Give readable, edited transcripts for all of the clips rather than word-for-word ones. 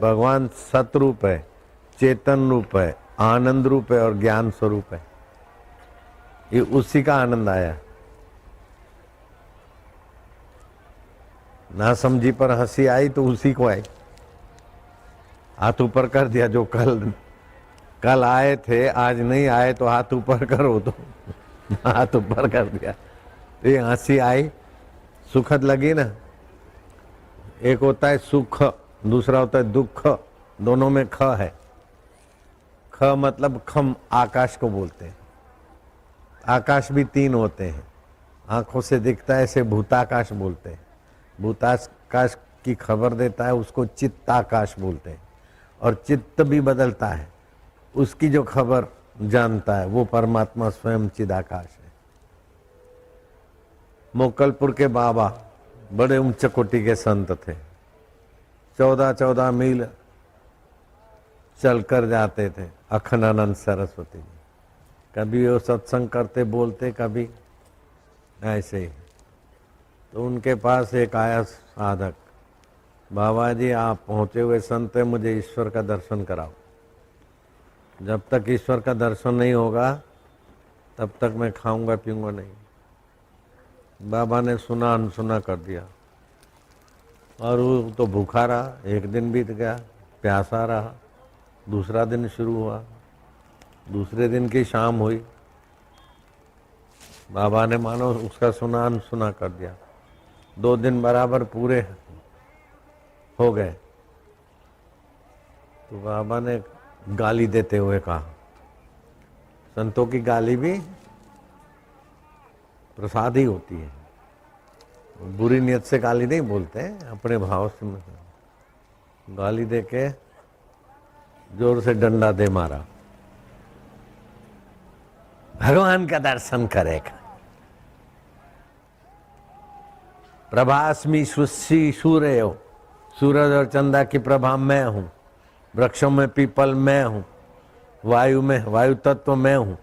भगवान सतरूप है, चेतन रूप है, आनंद रूप है और ज्ञान स्वरूप है। ये उसी का आनंद आया। ना समझी पर हंसी आई तो उसी को आई। हाथ ऊपर कर दिया, जो कल आए थे आज नहीं आए तो हाथ ऊपर करो, तो हाथ ऊपर कर दिया तो ये हंसी आई, सुखद लगी ना। एक होता है सुख, दूसरा होता है दुख, दोनों में ख है। ख मतलब खम, आकाश को बोलते हैं। आकाश भी तीन होते हैं, आंखों से दिखता है, इसे भूताकाश बोलते हैं। भूताकाश की खबर देता है, उसको चित्ताकाश बोलते हैं। और चित्त भी बदलता है, उसकी जो खबर जानता है वो परमात्मा स्वयं चिदाकाश है। मोकलपुर के बाबा बड़े उच्च कोटि के संत थे। 14-14 मील चलकर जाते थे। अखंडानंद सरस्वती जी कभी वो सत्संग करते बोलते, कभी ऐसे ही। तो उनके पास एक आया साधक, बाबा जी आप पहुंचे हुए संत हैं, मुझे ईश्वर का दर्शन कराओ। जब तक ईश्वर का दर्शन नहीं होगा तब तक मैं खाऊंगा पीऊंगा नहीं। बाबा ने सुना अनसुना कर दिया और वो तो भूखा रहा। एक दिन बीत गया, प्यासा रहा। दूसरा दिन शुरू हुआ, दूसरे दिन की शाम हुई। बाबा ने मानो उसका सुना अनसुना कर दिया। 2 दिन बराबर पूरे हो गए तो बाबा ने गाली देते हुए कहा, संतों की गाली भी प्रसाद ही होती है। बुरी नियत से गाली नहीं बोलते, अपने भाव से गाली देके जोर से डंडा दे मारा। भगवान का दर्शन करेगा। प्रभास्मि सुश्री सूर्य हो, सूरज और चंदा की प्रभा मैं हूं। वृक्षों में पीपल मैं हूं, वायु में वायु तत्व मैं हूं।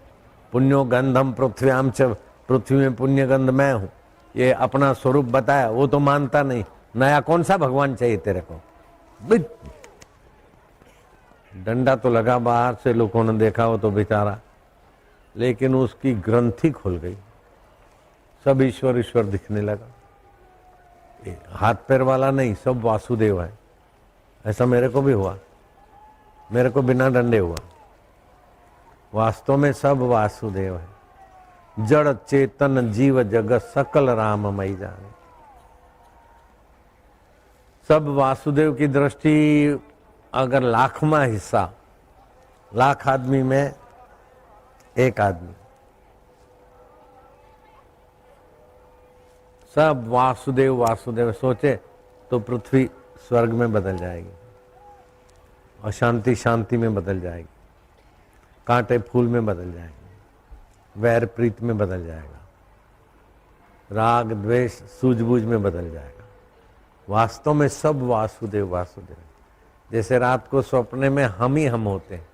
पुण्यो गंधम पृथ्व्याम च, पृथ्वी में पुण्य गंध मैं हूं। ये अपना स्वरूप बताया, वो तो मानता नहीं। नया कौन सा भगवान चाहिए तेरे को? डंडा तो लगा, बाहर से लोगों ने देखा, वो तो बेचारा, लेकिन उसकी ग्रंथि खुल गई। सब ईश्वर ईश्वर दिखने लगा। हाथ पैर वाला नहीं, सब वासुदेव है। ऐसा मेरे को भी हुआ, मेरे को बिना डंडे हुआ। वास्तव में सब वासुदेव है। जड़ चेतन जीव जगत सकल राममय जाने। सब वासुदेव की दृष्टि अगर लाखवां हिस्सा, लाख आदमी में एक आदमी, सब वासुदेव वासुदेव सोचे तो पृथ्वी स्वर्ग में बदल जाएगी, अशांति शांति में बदल जाएगी, कांटे फूल में बदल जाएंगे, वैर प्रीत में बदल जाएगा, राग द्वेष सूझबूझ में बदल जाएगा। वास्तव में सब वासुदेव वासुदेव। जैसे रात को सपने में हम ही हम होते हैं,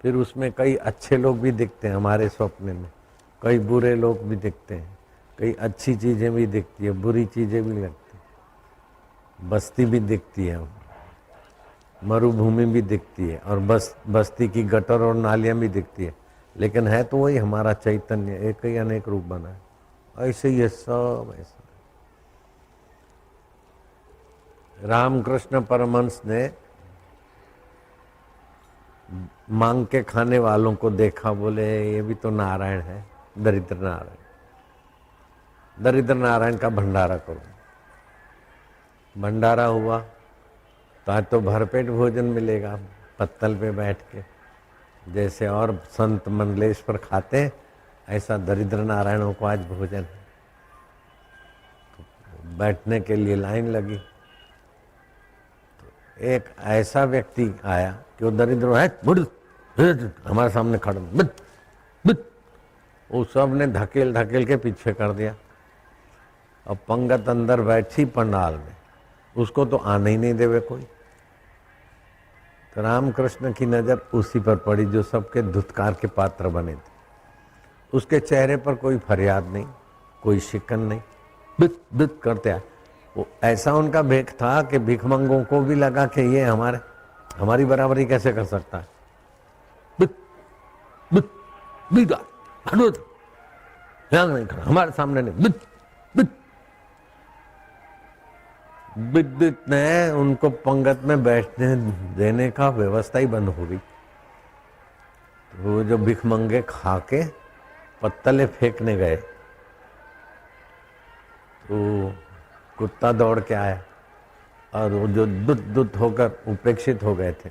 फिर उसमें कई अच्छे लोग भी दिखते हैं हमारे सपने में, कई बुरे लोग भी दिखते हैं, कई अच्छी चीजें भी दिखती है, बुरी चीजें भी लगती है, बस्ती भी दिखती है, मरुभूमि भी दिखती है, और बस्ती की गटर और नालियां भी दिखती है। लेकिन है तो वही हमारा चैतन्य, एक ही अनेक रूप बना है। ऐसे ही है सब ऐसा। रामकृष्ण परमहंस ने मांग के खाने वालों को देखा, बोले ये भी तो नारायण है, दरिद्र नारायण। दरिद्र नारायण का भंडारा करो। भंडारा हुआ तो आज तो भरपेट भोजन मिलेगा, पत्तल पे बैठ के, जैसे और संत मंडलेश्वर खाते हैं, ऐसा दरिद्र नारायणों को आज भोजन है। तो बैठने के लिए लाइन लगी। तो एक ऐसा व्यक्ति आया कि वो दरिद्र है, हमारे सामने खड़ा, वो सब ने धकेल धकेल के पीछे कर दिया। अब पंगत अंदर बैठी पंडाल में, उसको तो आने ही नहीं देवे कोई। तो रामकृष्ण की नजर उसी पर पड़ी जो सबके धुतकार के पात्र बने थे। उसके चेहरे पर कोई फरियाद नहीं, कोई शिकन नहीं, बित बित करते आए। वो ऐसा उनका भेख था कि भिखमंगों को भी लगा कि ये हमारे हमारी बराबरी कैसे कर सकता है? बित, बित, बीदा, हनुद, यहाँ नहीं खड़ा, हमारे सामने नहीं, बित, बित। विद्युत ने उनको पंगत में बैठने देने का व्यवस्था ही बंद हो गई। तो वो जो भिखमंगे खा के पत्तले फेंकने गए तो कुत्ता दौड़ के आया और वो जो दुत दुत होकर उपेक्षित हो गए थे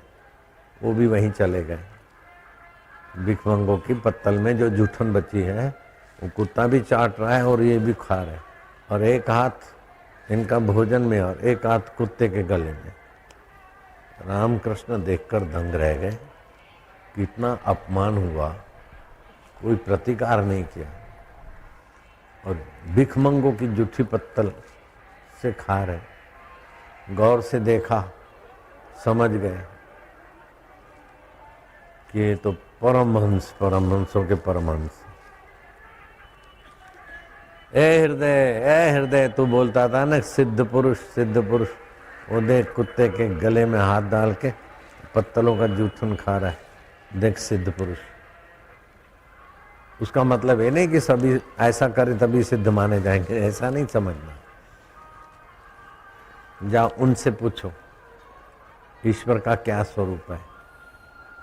वो भी वहीं चले गए। भिखमंगों की पत्तल में जो जूठन बची है वो कुत्ता भी चाट रहा है और ये भी खा रहे हैं, और एक हाथ इनका भोजन में और एक हाथ कुत्ते के गले में। रामकृष्ण देखकर दंग रह गए, कितना अपमान हुआ, कोई प्रतिकार नहीं किया और भिखमंगों की जूठी पत्तल से खा रहे। गौर से देखा, समझ गए कि ये तो परमहंस, परमहंसों के परमहंस। ए हृदय तू बोलता था ना सिद्ध पुरुष सिद्ध पुरुष, वो देख कुत्ते के गले में हाथ डाल के पत्तलों का जूठन खा रहा है, देख सिद्ध पुरुष। उसका मतलब ये नहीं कि सभी ऐसा करे तभी सिद्ध माने जाएंगे, ऐसा नहीं समझना। जाओ उनसे पूछो ईश्वर का क्या स्वरूप है,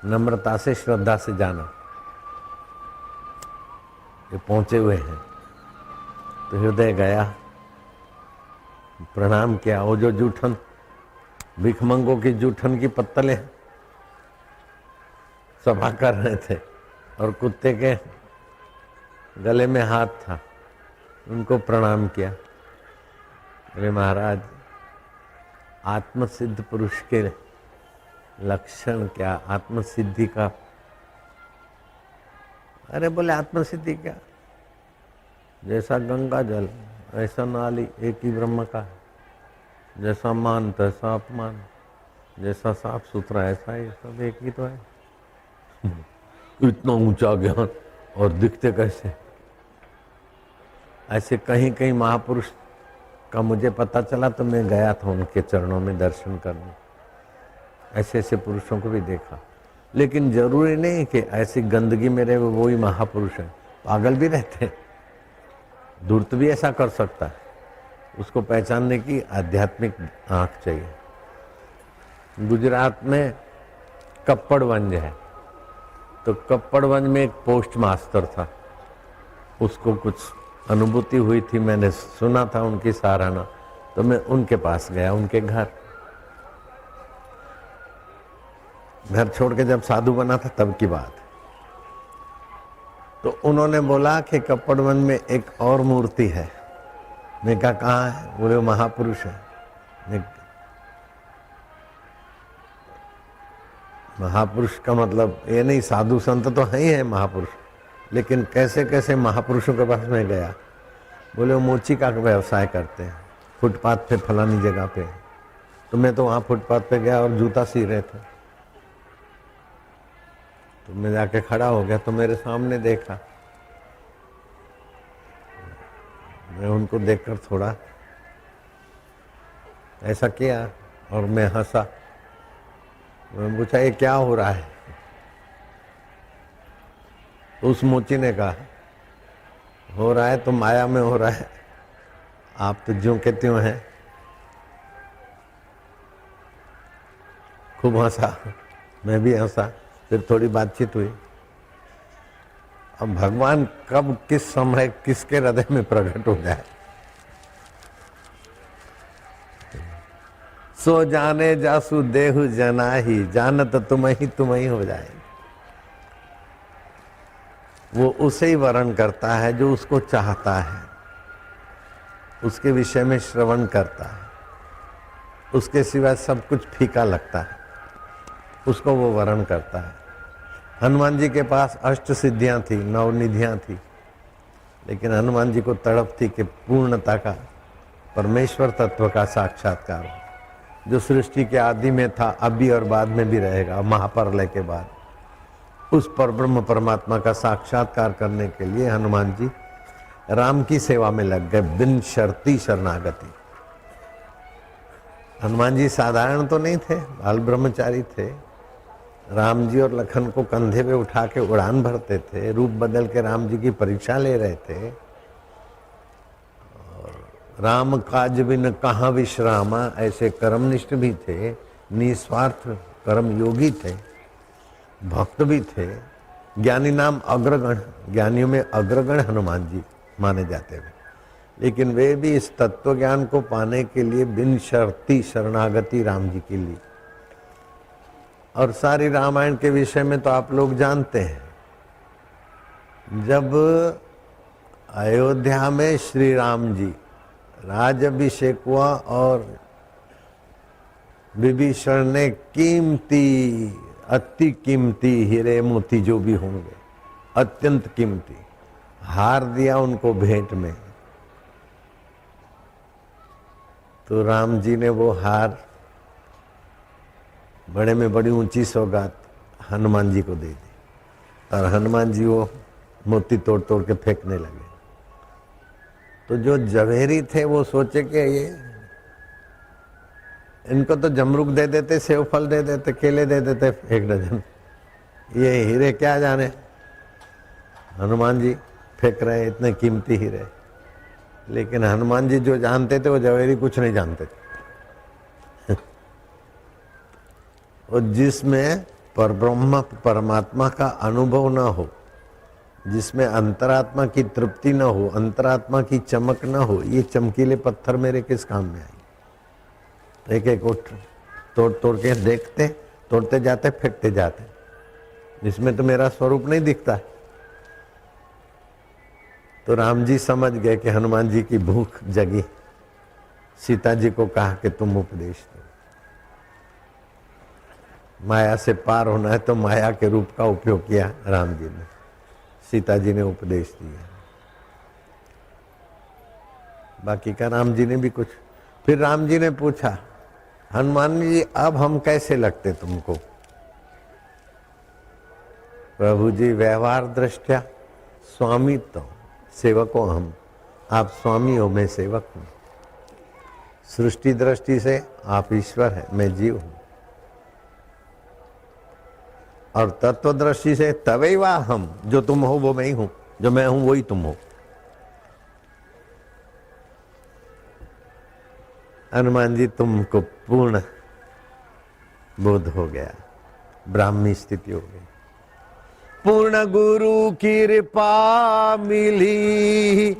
नम्रता से श्रद्धा से जाना। ये पहुंचे हुए हैं। तो हृदय गया, प्रणाम किया। वो जो जूठन, भिखमंगों की जूठन की पत्तलें सभा कर रहे थे और कुत्ते के गले में हाथ था, उनको प्रणाम किया। अरे महाराज, आत्मसिद्ध पुरुष के लक्षण क्या, आत्मसिद्धि का? अरे बोले आत्मसिद्धि क्या, जैसा गंगा जल ऐसा नाली एक ही ब्रह्म का है, जैसा मान तैसा अपमान, जैसा साफ सुथरा ऐसा ही, सब एक ही तो है। इतना ऊंचा ज्ञान और दिखते कैसे? ऐसे कहीं कहीं महापुरुष का मुझे पता चला तो मैं गया था उनके चरणों में दर्शन करने। ऐसे ऐसे पुरुषों को भी देखा, लेकिन जरूरी नहीं कि ऐसी गंदगी में रहे वो ही महापुरुष है। पागल भी रहते हैं, धूर्त भी ऐसा कर सकता है। उसको पहचानने की आध्यात्मिक आंख चाहिए। गुजरात में कप्पड़वंज है, तो कप्पड़वंज में एक पोस्ट मास्टर था, उसको कुछ अनुभूति हुई थी, मैंने सुना था उनकी सराहना, तो मैं उनके पास गया, उनके घर छोड़ के जब साधु बना था तब की बात है। तो उन्होंने बोला कि कप्पड़वंज में एक और मूर्ति है। मैं कहा कहाँ है? बोले वो महापुरुष है। महापुरुष का मतलब ये नहीं, साधु संत तो है ही है महापुरुष, लेकिन कैसे कैसे महापुरुषों के पास में गया। बोले वो मोची का व्यवसाय करते हैं, फुटपाथ पे फलानी जगह पे। तो मैं तो वहाँ फुटपाथ पे गया और जूता सी रहे थे, तो मैं जाके खड़ा हो गया, तो मेरे सामने देखा। मैं उनको देखकर थोड़ा ऐसा किया और मैं हंसा। मैं पूछा ये क्या हो रहा है? तो उस मोची ने कहा हो रहा है तो माया में हो रहा है, आप तो ज्यों के त्यों हैं। खूब हंसा, मैं भी हंसा, फिर थोड़ी बातचीत हुई। अब भगवान कब किस समय किसके हृदय में प्रकट हो जाए, सो जाने जासु देहु जनाही, जानत तुम ही हो जाए। वो उसे ही वर्ण करता है जो उसको चाहता है, उसके विषय में श्रवण करता है, उसके सिवाय सब कुछ फीका लगता है, उसको वो वर्ण करता है। हनुमान जी के पास अष्ट सिद्धियां थी, 9 निधियां थी, लेकिन हनुमान जी को तड़प थी कि पूर्णता का परमेश्वर तत्व का साक्षात्कार हो, जो सृष्टि के आदि में था, अभी और बाद में भी रहेगा, महाप्रलय के बाद। उस परब्रह्म परमात्मा का साक्षात्कार करने के लिए हनुमान जी राम की सेवा में लग गए, बिन शर्ती शरणागति। हनुमान जी साधारण तो नहीं थे, बाल ब्रह्मचारी थे। राम जी और लखन को कंधे पे उठा के उड़ान भरते थे, रूप बदल के राम जी की परीक्षा ले रहे थे। और राम काज बिन कहाँ विश्रामा, ऐसे कर्मनिष्ठ भी थे, निस्वार्थ कर्म योगी थे, भक्त भी थे। ज्ञानी नाम अग्रगण, ज्ञानियों में अग्रगण हनुमान जी माने जाते थे। लेकिन वे भी इस तत्व ज्ञान को पाने के लिए बिन शर्ती शरणागति राम जी की ली। और सारी रामायण के विषय में तो आप लोग जानते हैं। जब अयोध्या में श्री राम जी राज्याभिषेक हुआ और विभीषण ने कीमती, अति कीमती हीरे मोती जो भी होंगे, अत्यंत कीमती हार दिया उनको भेंट में, तो राम जी ने वो हार बड़े में बड़ी ऊंची सौगात हनुमान जी को दे दी। और हनुमान जी वो मोती तोड़ तोड़ के फेंकने लगे। तो जो जवेरी थे वो सोचे कि ये इनको तो जमरूक दे देते, सेव फल दे देते, केले दे देते 1 डजन, ये हीरे क्या जाने। हनुमान जी फेंक रहे इतने कीमती हीरे। लेकिन हनुमान जी जो जानते थे वो जवेरी कुछ नहीं जानते थे। और जिसमें परब्रह्म परमात्मा का अनुभव न हो, जिसमें अंतरात्मा की तृप्ति न हो, अंतरात्मा की चमक न हो, ये चमकीले पत्थर मेरे किस काम में आए। तो एक एक उठ तोड़ तोड़ के देखते, तोड़ते जाते, फेंकते जाते, इसमें तो मेरा स्वरूप नहीं दिखता। तो राम जी समझ गए कि हनुमान जी की भूख जगी। सीता जी को कहा कि तुम उपदेश दो। माया से पार होना है तो माया के रूप का उपयोग किया राम जी ने, सीता जी ने उपदेश दिया। बाकी का राम जी ने भी कुछ। फिर राम जी ने पूछा, हनुमान जी अब हम कैसे लगते तुमको? प्रभु जी व्यवहार दृष्टया स्वामी तो सेवक हो हम, आप स्वामी हो, मैं सेवक हूं। सृष्टि दृष्टि से आप ईश्वर है, मैं जीव हूं। और तत्व दृष्टि से तवैवा हम, जो तुम हो वो मैं ही हूं, जो मैं हूं वही तुम हो। हनुमान जी तुमको पूर्ण बोध हो गया, ब्राह्मी स्थिति हो गई। पूर्ण गुरु की कृपा मिली,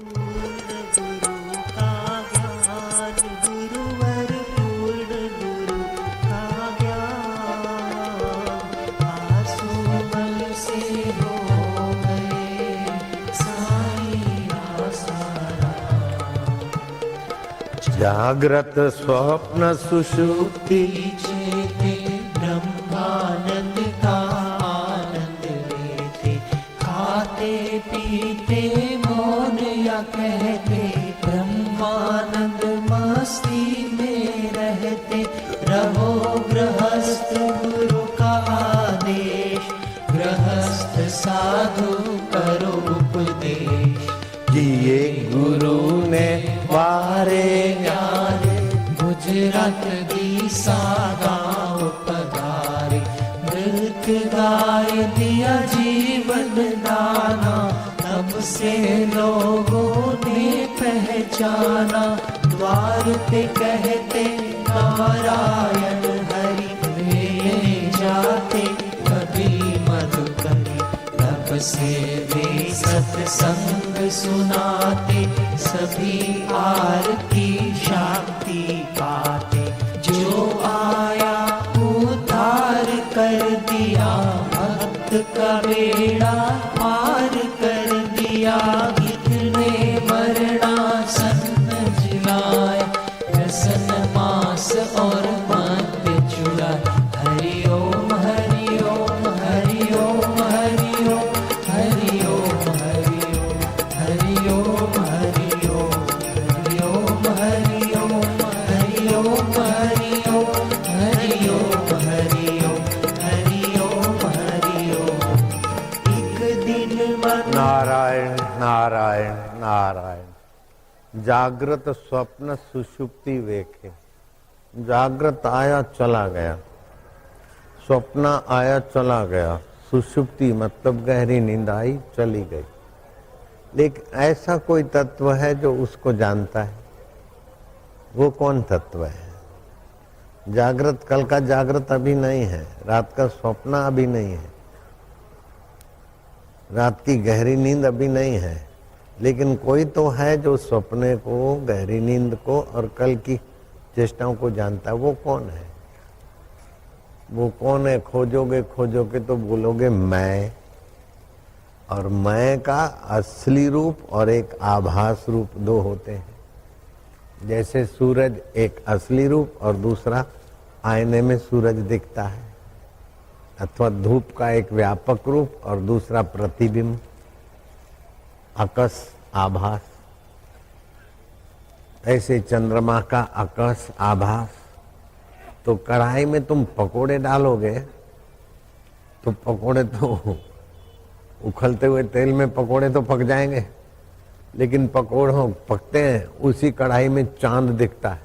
जागृत स्वप्न सुषुप्ति चेते ब्रह्मानंद का आनंद लेते, खाते पीते मौन या कहते, ब्रह्मानंद मस्ती में रहते। रहो गृहस्थ गुरु का आदेश, गृहस्थ साधु करो उपदेश। किए गुरु ने वारे न्यारे, गुजरात दी सागांव पधारे। मृत गाय दिया जीवन दाना, तब से लोगों ने पहचाना। द्वार पे कहते नारायण हरि, वे जाते कभी मधुकरी। तब से वे सत्संग सुनाते, सभी आरती शांति पाते। जो आया उद्धार कर दिया, भक्त का बेड़ा पार कर दिया। कितने मरणासन जिलाए, रसन मास और मत चुराए। हरि ओम हरि ओम हरि ओम हरि ओम हरि ओम हरि ओम हरि ओम हरि ओम हरि ओम हरि ओम हरि ओम हरि ओम हरि ओम हरि ओम हरि ओम। एक दिन मन नारायण नारायण नारायण। जागृत स्वप्न सुषुप्ति वेखे, जागृत आया चला गया, स्वप्न आया चला गया, सुषुप्ति मतलब गहरी नींद आई चली गई। लेकिन ऐसा कोई तत्व है जो उसको जानता है, वो कौन तत्व है? जागृत कल का जागृत अभी नहीं है, रात का स्वप्न अभी नहीं है, रात की गहरी नींद अभी नहीं है, लेकिन कोई तो है जो सपने को, गहरी नींद को और कल की चेष्टाओं को जानता है। वो कौन है? वो कौन है? खोजोगे खोजोगे तो बोलोगे मैं। और मैं का असली रूप और एक आभास रूप दो होते हैं। जैसे सूरज एक असली रूप और दूसरा आईने में सूरज दिखता है, अथवा धूप का एक व्यापक रूप और दूसरा प्रतिबिंब, आकाश, आभास। ऐसे चंद्रमा का आकाश, आभास। तो कढ़ाई में तुम पकोड़े डालोगे तो पकोड़े तो उखलते हुए तेल में पकोड़े तो पक जाएंगे, लेकिन पकोड़ों पकते हैं उसी कढ़ाई में चांद दिखता है,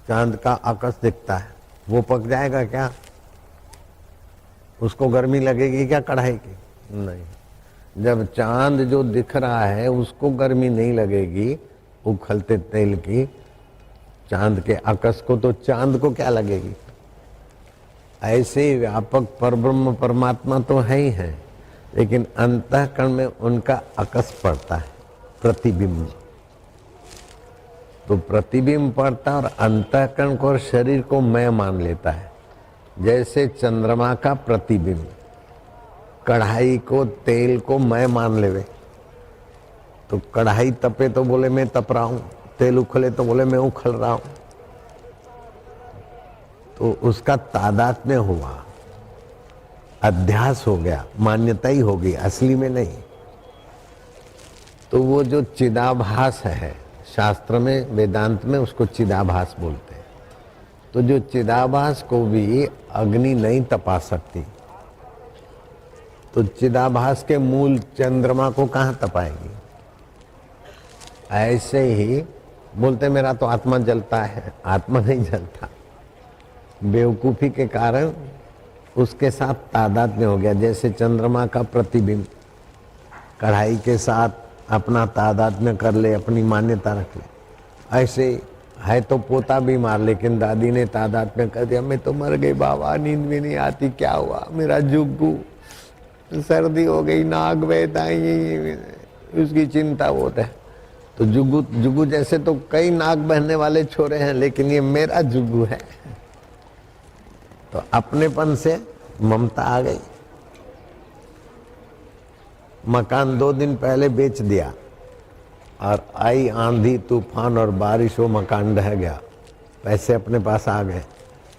चांद का आकाश दिखता है, वो पक जाएगा क्या? उसको गर्मी लगेगी क्या कढ़ाई की? नहीं। जब चांद जो दिख रहा है उसको गर्मी नहीं लगेगी उखलते तेल की, चांद के आकाश को तो चांद को क्या लगेगी? ऐसे व्यापक परब्रह्म परमात्मा तो है ही है, लेकिन अंतःकरण में उनका आकाश पड़ता है, प्रतिबिंब। तो प्रतिबिंब पड़ता और अंतःकरण को और शरीर को मैं मान लेता है। जैसे चंद्रमा का प्रतिबिंब कढ़ाई को, तेल को मैं मान लेवे, तो कढ़ाई तपे तो बोले मैं तप रहा हूं, तेल उखले तो बोले मैं उखल रहा हूं। तो उसका तादात्म्य हुआ, अध्यास हो गया, मान्यता ही हो गई, असली में नहीं। तो वो जो चिदाभास है, शास्त्र में, वेदांत में उसको चिदाभास बोलते हैं। तो जो चिदाभास को भी अग्नि नहीं तपा सकती, तो चिदाभास के मूल चंद्रमा को कहां तपाएगी? ऐसे ही बोलते मेरा तो आत्मा जलता है, आत्मा नहीं जलता। बेवकूफी के कारण उसके साथ तादात्म्य हो गया। जैसे चंद्रमा का प्रतिबिंब कढ़ाई के साथ अपना तादात्म्य कर ले, अपनी मान्यता रख ले, ऐसे है तो पोता बीमार, लेकिन दादी ने तादात्म्य कर दिया, मैं तो मर गई बाबा, नींद भी नहीं आती, क्या हुआ? मेरा जुग्गू, सर्दी हो गई, नाक बहता है, उसकी चिंता होता है। तो जुग्गू जैसे तो कई नाक बहने वाले छोरे हैं, लेकिन ये मेरा जुग्गू है। तो अपनेपन से ममता आ गई। मकान 2 दिन पहले बेच दिया और आई आंधी तूफान और बारिश, हो मकान ढह गया, पैसे अपने पास आ गए,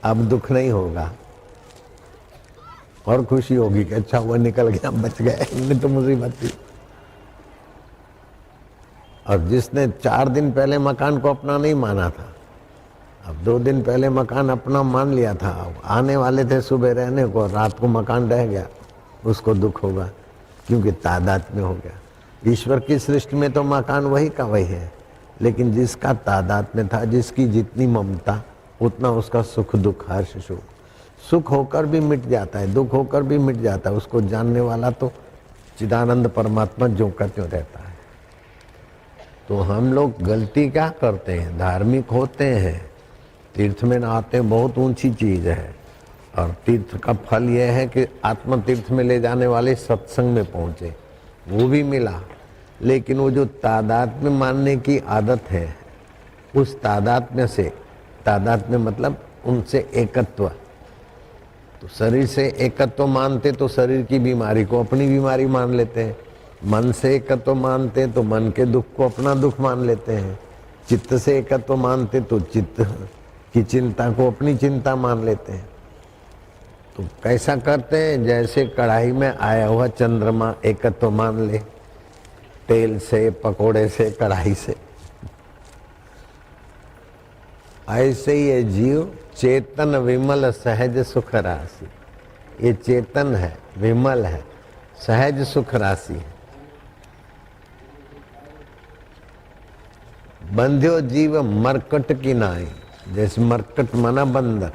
अब दुख नहीं होगा और खुशी होगी कि अच्छा हुआ निकल गया, बच गए, नहीं तो मुसीबत थी। और जिसने 4 दिन पहले मकान को अपना नहीं माना था, अब 2 दिन पहले मकान अपना मान लिया था, आने वाले थे सुबह रहने को, रात को मकान ढह गया, उसको दुख होगा, क्योंकि तादाद में हो गया। ईश्वर की सृष्टि में तो मकान वही का वही है, लेकिन जिसका तादाद में था, जिसकी जितनी ममता, उतना उसका सुख दुख, हर्ष शोक। सुख होकर भी मिट जाता है, दुख होकर भी मिट जाता है, उसको जानने वाला तो चिदानंद परमात्मा जो का त्यों रहता है। तो हम लोग गलती क्या करते हैं? धार्मिक होते हैं, तीर्थ में नहाते हैं, बहुत ऊंची चीज है, और तीर्थ का फल यह है कि आत्म तीर्थ में ले जाने वाले सत्संग में पहुंचे, वो भी मिला। लेकिन वो जो तादात्म्य मानने की आदत है, उस तादात्म्य से, तादात्म्य मतलब उनसे एकत्व, तो शरीर से एकत्व मानते तो शरीर की बीमारी को अपनी बीमारी मान लेते हैं, मन से एकत्व मानते हैं तो मन के दुख को अपना दुख मान लेते हैं, चित्त से एकत्व मानते तो चित्त की चिंता को अपनी चिंता मान लेते हैं। तो कैसा करते हैं? जैसे कढ़ाई में आया हुआ चंद्रमा एकत्व मान ले, तेल से, पकोड़े से, कढ़ाई से, ऐसे ही ये जीव चेतन विमल सहज सुख राशि, ये चेतन है, विमल है, सहज सुख राशि है। बंध्यो जीव मरकट की नाई, जैसे मरकट माना बंदर,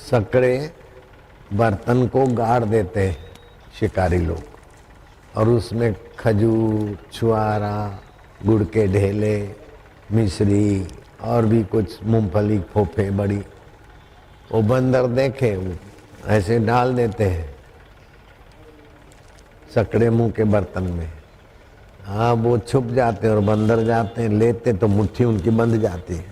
सकड़े बर्तन को गाड़ देते हैं शिकारी लोग, और उसमें खजूर, छुआरा, गुड़ के ढेले, मिश्री और भी कुछ मूंगफली, फोफे बड़ी, वो बंदर देखे वो ऐसे डाल देते हैं सकड़े मुंह के बर्तन में। हाँ, वो छुप जाते हैं और बंदर जाते हैं लेते, तो मुट्ठी उनकी बंध जाती है।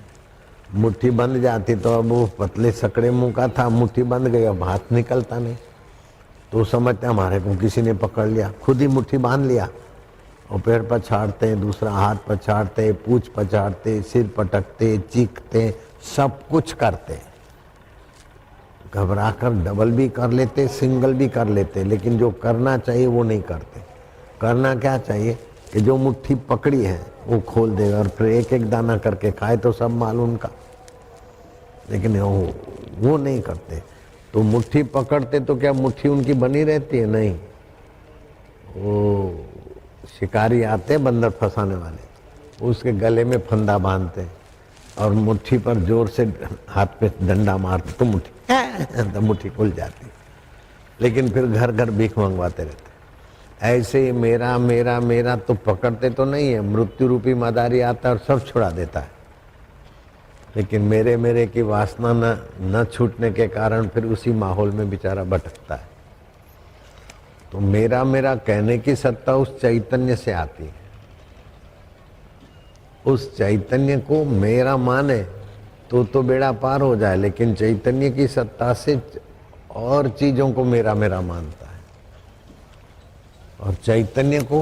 मुट्ठी बंध जाती तो अब वो पतले सकड़े मुंह का था, मुट्ठी बंध गई, अब हाथ निकलता नहीं, तो समझते हमारे को किसी ने पकड़ लिया, खुद ही मुट्ठी बांध लिया और पैर पछाड़ते हैं, दूसरा हाथ पछाड़ते, पूंछ पछाड़ते, सिर पटकते, चीखते, सब कुछ करते। घबराकर डबल भी कर लेते, सिंगल भी कर लेते, लेकिन जो करना चाहिए वो नहीं करते। करना क्या चाहिए कि जो मुट्ठी पकड़ी है वो खोल दे और फिर एक एक दाना करके खाए तो सब मालूम का, लेकिन वो नहीं करते। तो मुट्ठी पकड़ते तो क्या मुट्ठी उनकी बनी रहती है? नहीं, वो शिकारी आते बंदर फंसाने वाले, उसके गले में फंदा बांधते और मुट्ठी पर जोर से हाथ पे डंडा मारते तो मुट्ठी खुल जाती, लेकिन फिर घर घर भीख मंगवाते रहते। ऐसे ही मेरा मेरा मेरा तो पकड़ते तो नहीं है, मृत्यु रूपी मदारी आता है और सब छुड़ा देता है, लेकिन मेरे मेरे की वासना न छूटने के कारण फिर उसी माहौल में बेचारा भटकता है। तो मेरा मेरा कहने की सत्ता उस चैतन्य से आती है। उस चैतन्य को मेरा माने तो बेड़ा पार हो जाए, लेकिन चैतन्य की सत्ता से और चीजों को मेरा मेरा मानता है, और चैतन्य को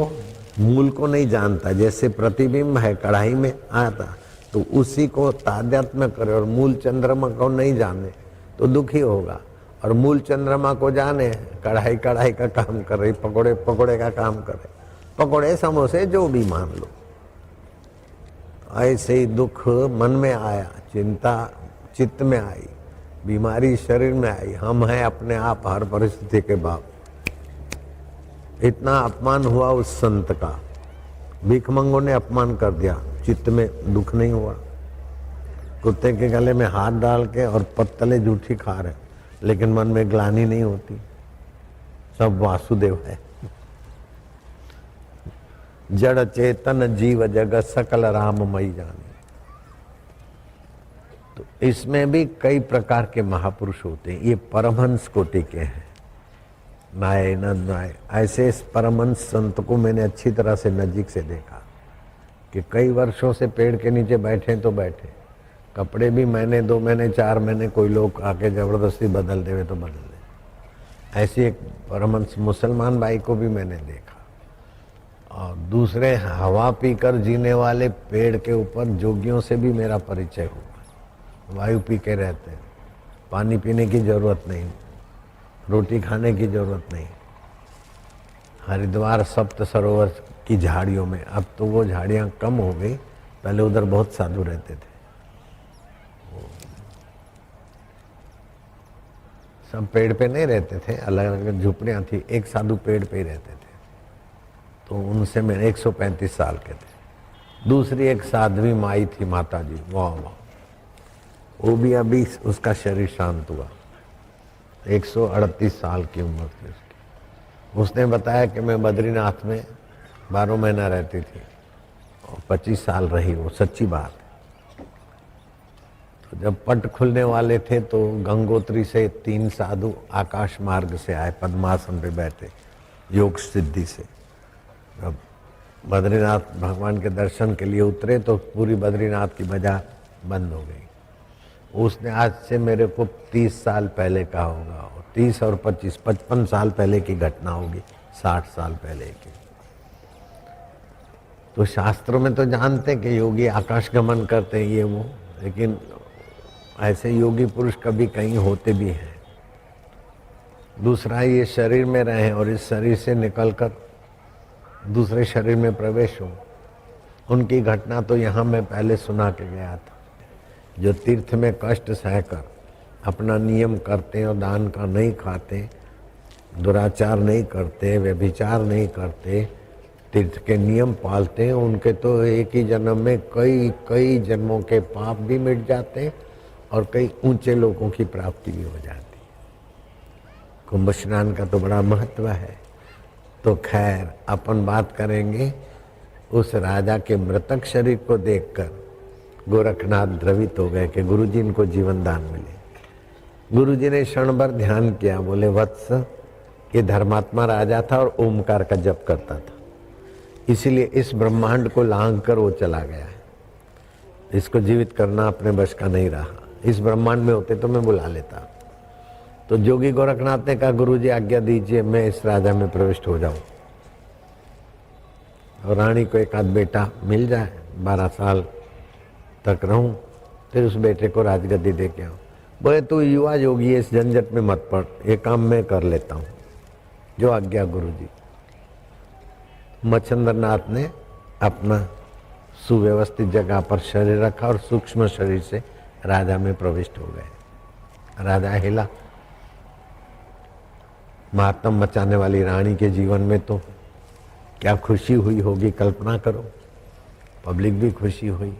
मूल को नहीं जानता। जैसे प्रतिबिंब है कढ़ाई में आता, तो उसी को तादात्म्य करे और मूल चंद्रमा को नहीं जाने तो दुखी होगा, और मूल चंद्रमा को जाने कढ़ाई कढ़ाई का काम कर रही, पकोड़े पकोड़े का काम करे, पकोड़े समोसे जो भी मान लो। ऐसे ही दुख मन में आया, चिंता चित्त में आई, बीमारी शरीर में आई, हम हैं अपने आप हर परिस्थिति के बाप। इतना अपमान हुआ उस संत का, भिखमंगों ने अपमान कर दिया, चित्त में दुख नहीं हुआ। कुत्ते के गले में हाथ डाल के और पत्तले जूठी खा रहे, लेकिन मन में ग्लानि नहीं होती, सब वासुदेव है। जड़ चेतन जीव जगत सकल राममयी जाने। तो इसमें भी कई प्रकार के महापुरुष होते हैं, ये परमहंस कोटि के हैं, नाय नंद नाय। ऐसे इस परमहंस संत को मैंने अच्छी तरह से नजीक से देखा कि कई वर्षों से पेड़ के नीचे बैठे तो बैठे, कपड़े भी महीने 2 महीने 4 महीने कोई लोग आके जबरदस्ती बदल देवे तो बदल दे। ऐसी एक परमहंस मुसलमान भाई को भी मैंने देखा। और दूसरे हवा पीकर जीने वाले पेड़ के ऊपर जोगियों से भी मेरा परिचय हुआ। वायु पी के रहते हैं, पानी पीने की जरूरत नहीं, रोटी खाने की जरूरत नहीं। हरिद्वार सप्त सरोवर की झाड़ियों में, अब तो वो झाड़ियाँ कम हो गई, पहले उधर बहुत साधु रहते थे। सब पेड़ पे नहीं रहते थे, अलग अलग झुपड़ियाँ थी, एक साधु पेड़ पे ही रहते थे। तो उनसे मैंने 135 साल के थे। दूसरी एक साध्वी माई थी, माता जी, वाह वाह, वो भी अभी उसका शरीर शांत हुआ, 138 साल की उम्र थी उसकी। उसने बताया कि मैं बद्रीनाथ में 12 महीना रहती थी और 25 साल रही, वो सच्ची बात है। तो जब पट खुलने वाले थे तो गंगोत्री से 3 साधु आकाश मार्ग से आए, पद्मासन पे बैठे, योग सिद्धि से। जब बद्रीनाथ भगवान के दर्शन के लिए उतरे तो पूरी बद्रीनाथ की बाजार बंद हो गई। उसने आज से मेरे को 30 साल पहले का होगा, 30 और 25, 55 साल पहले की घटना होगी, 60 साल पहले की। तो शास्त्रों में तो जानते हैं कि योगी आकाश गमन करते हैं ये वो, लेकिन ऐसे योगी पुरुष कभी कहीं होते भी हैं। दूसरा, ये शरीर में रहे और इस शरीर से निकलकर दूसरे शरीर में प्रवेश हो। उनकी घटना तो यहाँ मैं पहले सुना के गया था। जो तीर्थ में कष्ट सहकर अपना नियम करते और दान का नहीं खाते, दुराचार नहीं करते, व्यभिचार नहीं करते, तीर्थ के नियम पालते हैं उनके तो एक ही जन्म में कई कई जन्मों के पाप भी मिट जाते हैं और कई ऊंचे लोगों की प्राप्ति भी हो जाती है। कुंभ स्नान का तो बड़ा महत्व है। तो खैर अपन बात करेंगे उस राजा के मृतक शरीर को देखकर गोरखनाथ द्रवित हो गए कि गुरुजी इनको जीवन दान मिले। गुरुजी ने क्षण भर ध्यान किया, बोले वत्स ये धर्मात्मा राजा था और ओमकार का जप करता था, इसीलिए इस ब्रह्मांड को लांघ कर वो चला गया है। इसको जीवित करना अपने बस का नहीं रहा। इस ब्रह्मांड में होते तो मैं बुला लेता। तो जोगी गोरखनाथ ने कहा गुरुजी आज्ञा दीजिए मैं इस राजा में प्रविष्ट हो जाऊं और रानी को एक आध बेटा मिल जाए, 12 साल तक रहूं, फिर उस बेटे को राजगद्दी दे के आऊं। बोले तू युवा योगी इस झंझट में मत पड़, ये काम मैं कर लेता हूं, जो आज्ञा गुरुजी। मच्छंद्रनाथ ने अपना सुव्यवस्थित जगह पर शरीर रखा और सूक्ष्म शरीर से राजा में प्रविष्ट हो गए। राजा हिला। मातम मचाने वाली रानी के जीवन में तो क्या खुशी हुई होगी, कल्पना करो। पब्लिक भी खुशी हुई।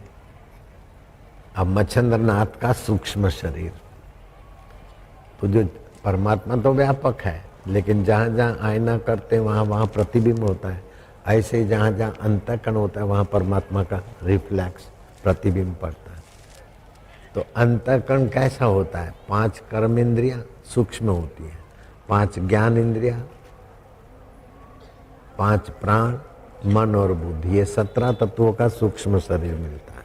अब मच्छंद्रनाथ का सूक्ष्म शरीर, तो जो परमात्मा तो व्यापक है, लेकिन जहाँ जहाँ आईना करते वहाँ वहाँ प्रतिबिंब होता है। ऐसे ही जहाँ जहाँ अंतःकरण होता है वहाँ परमात्मा का रिफ्लेक्स प्रतिबिंब पड़ता है। तो अंतःकरण कैसा होता है? 5 कर्म इंद्रियाँ सूक्ष्म होती है, 5 ज्ञान इंद्रियाँ, 5 प्राण, मन और बुद्धि, ये 17 तत्वों का सूक्ष्म शरीर मिलता है।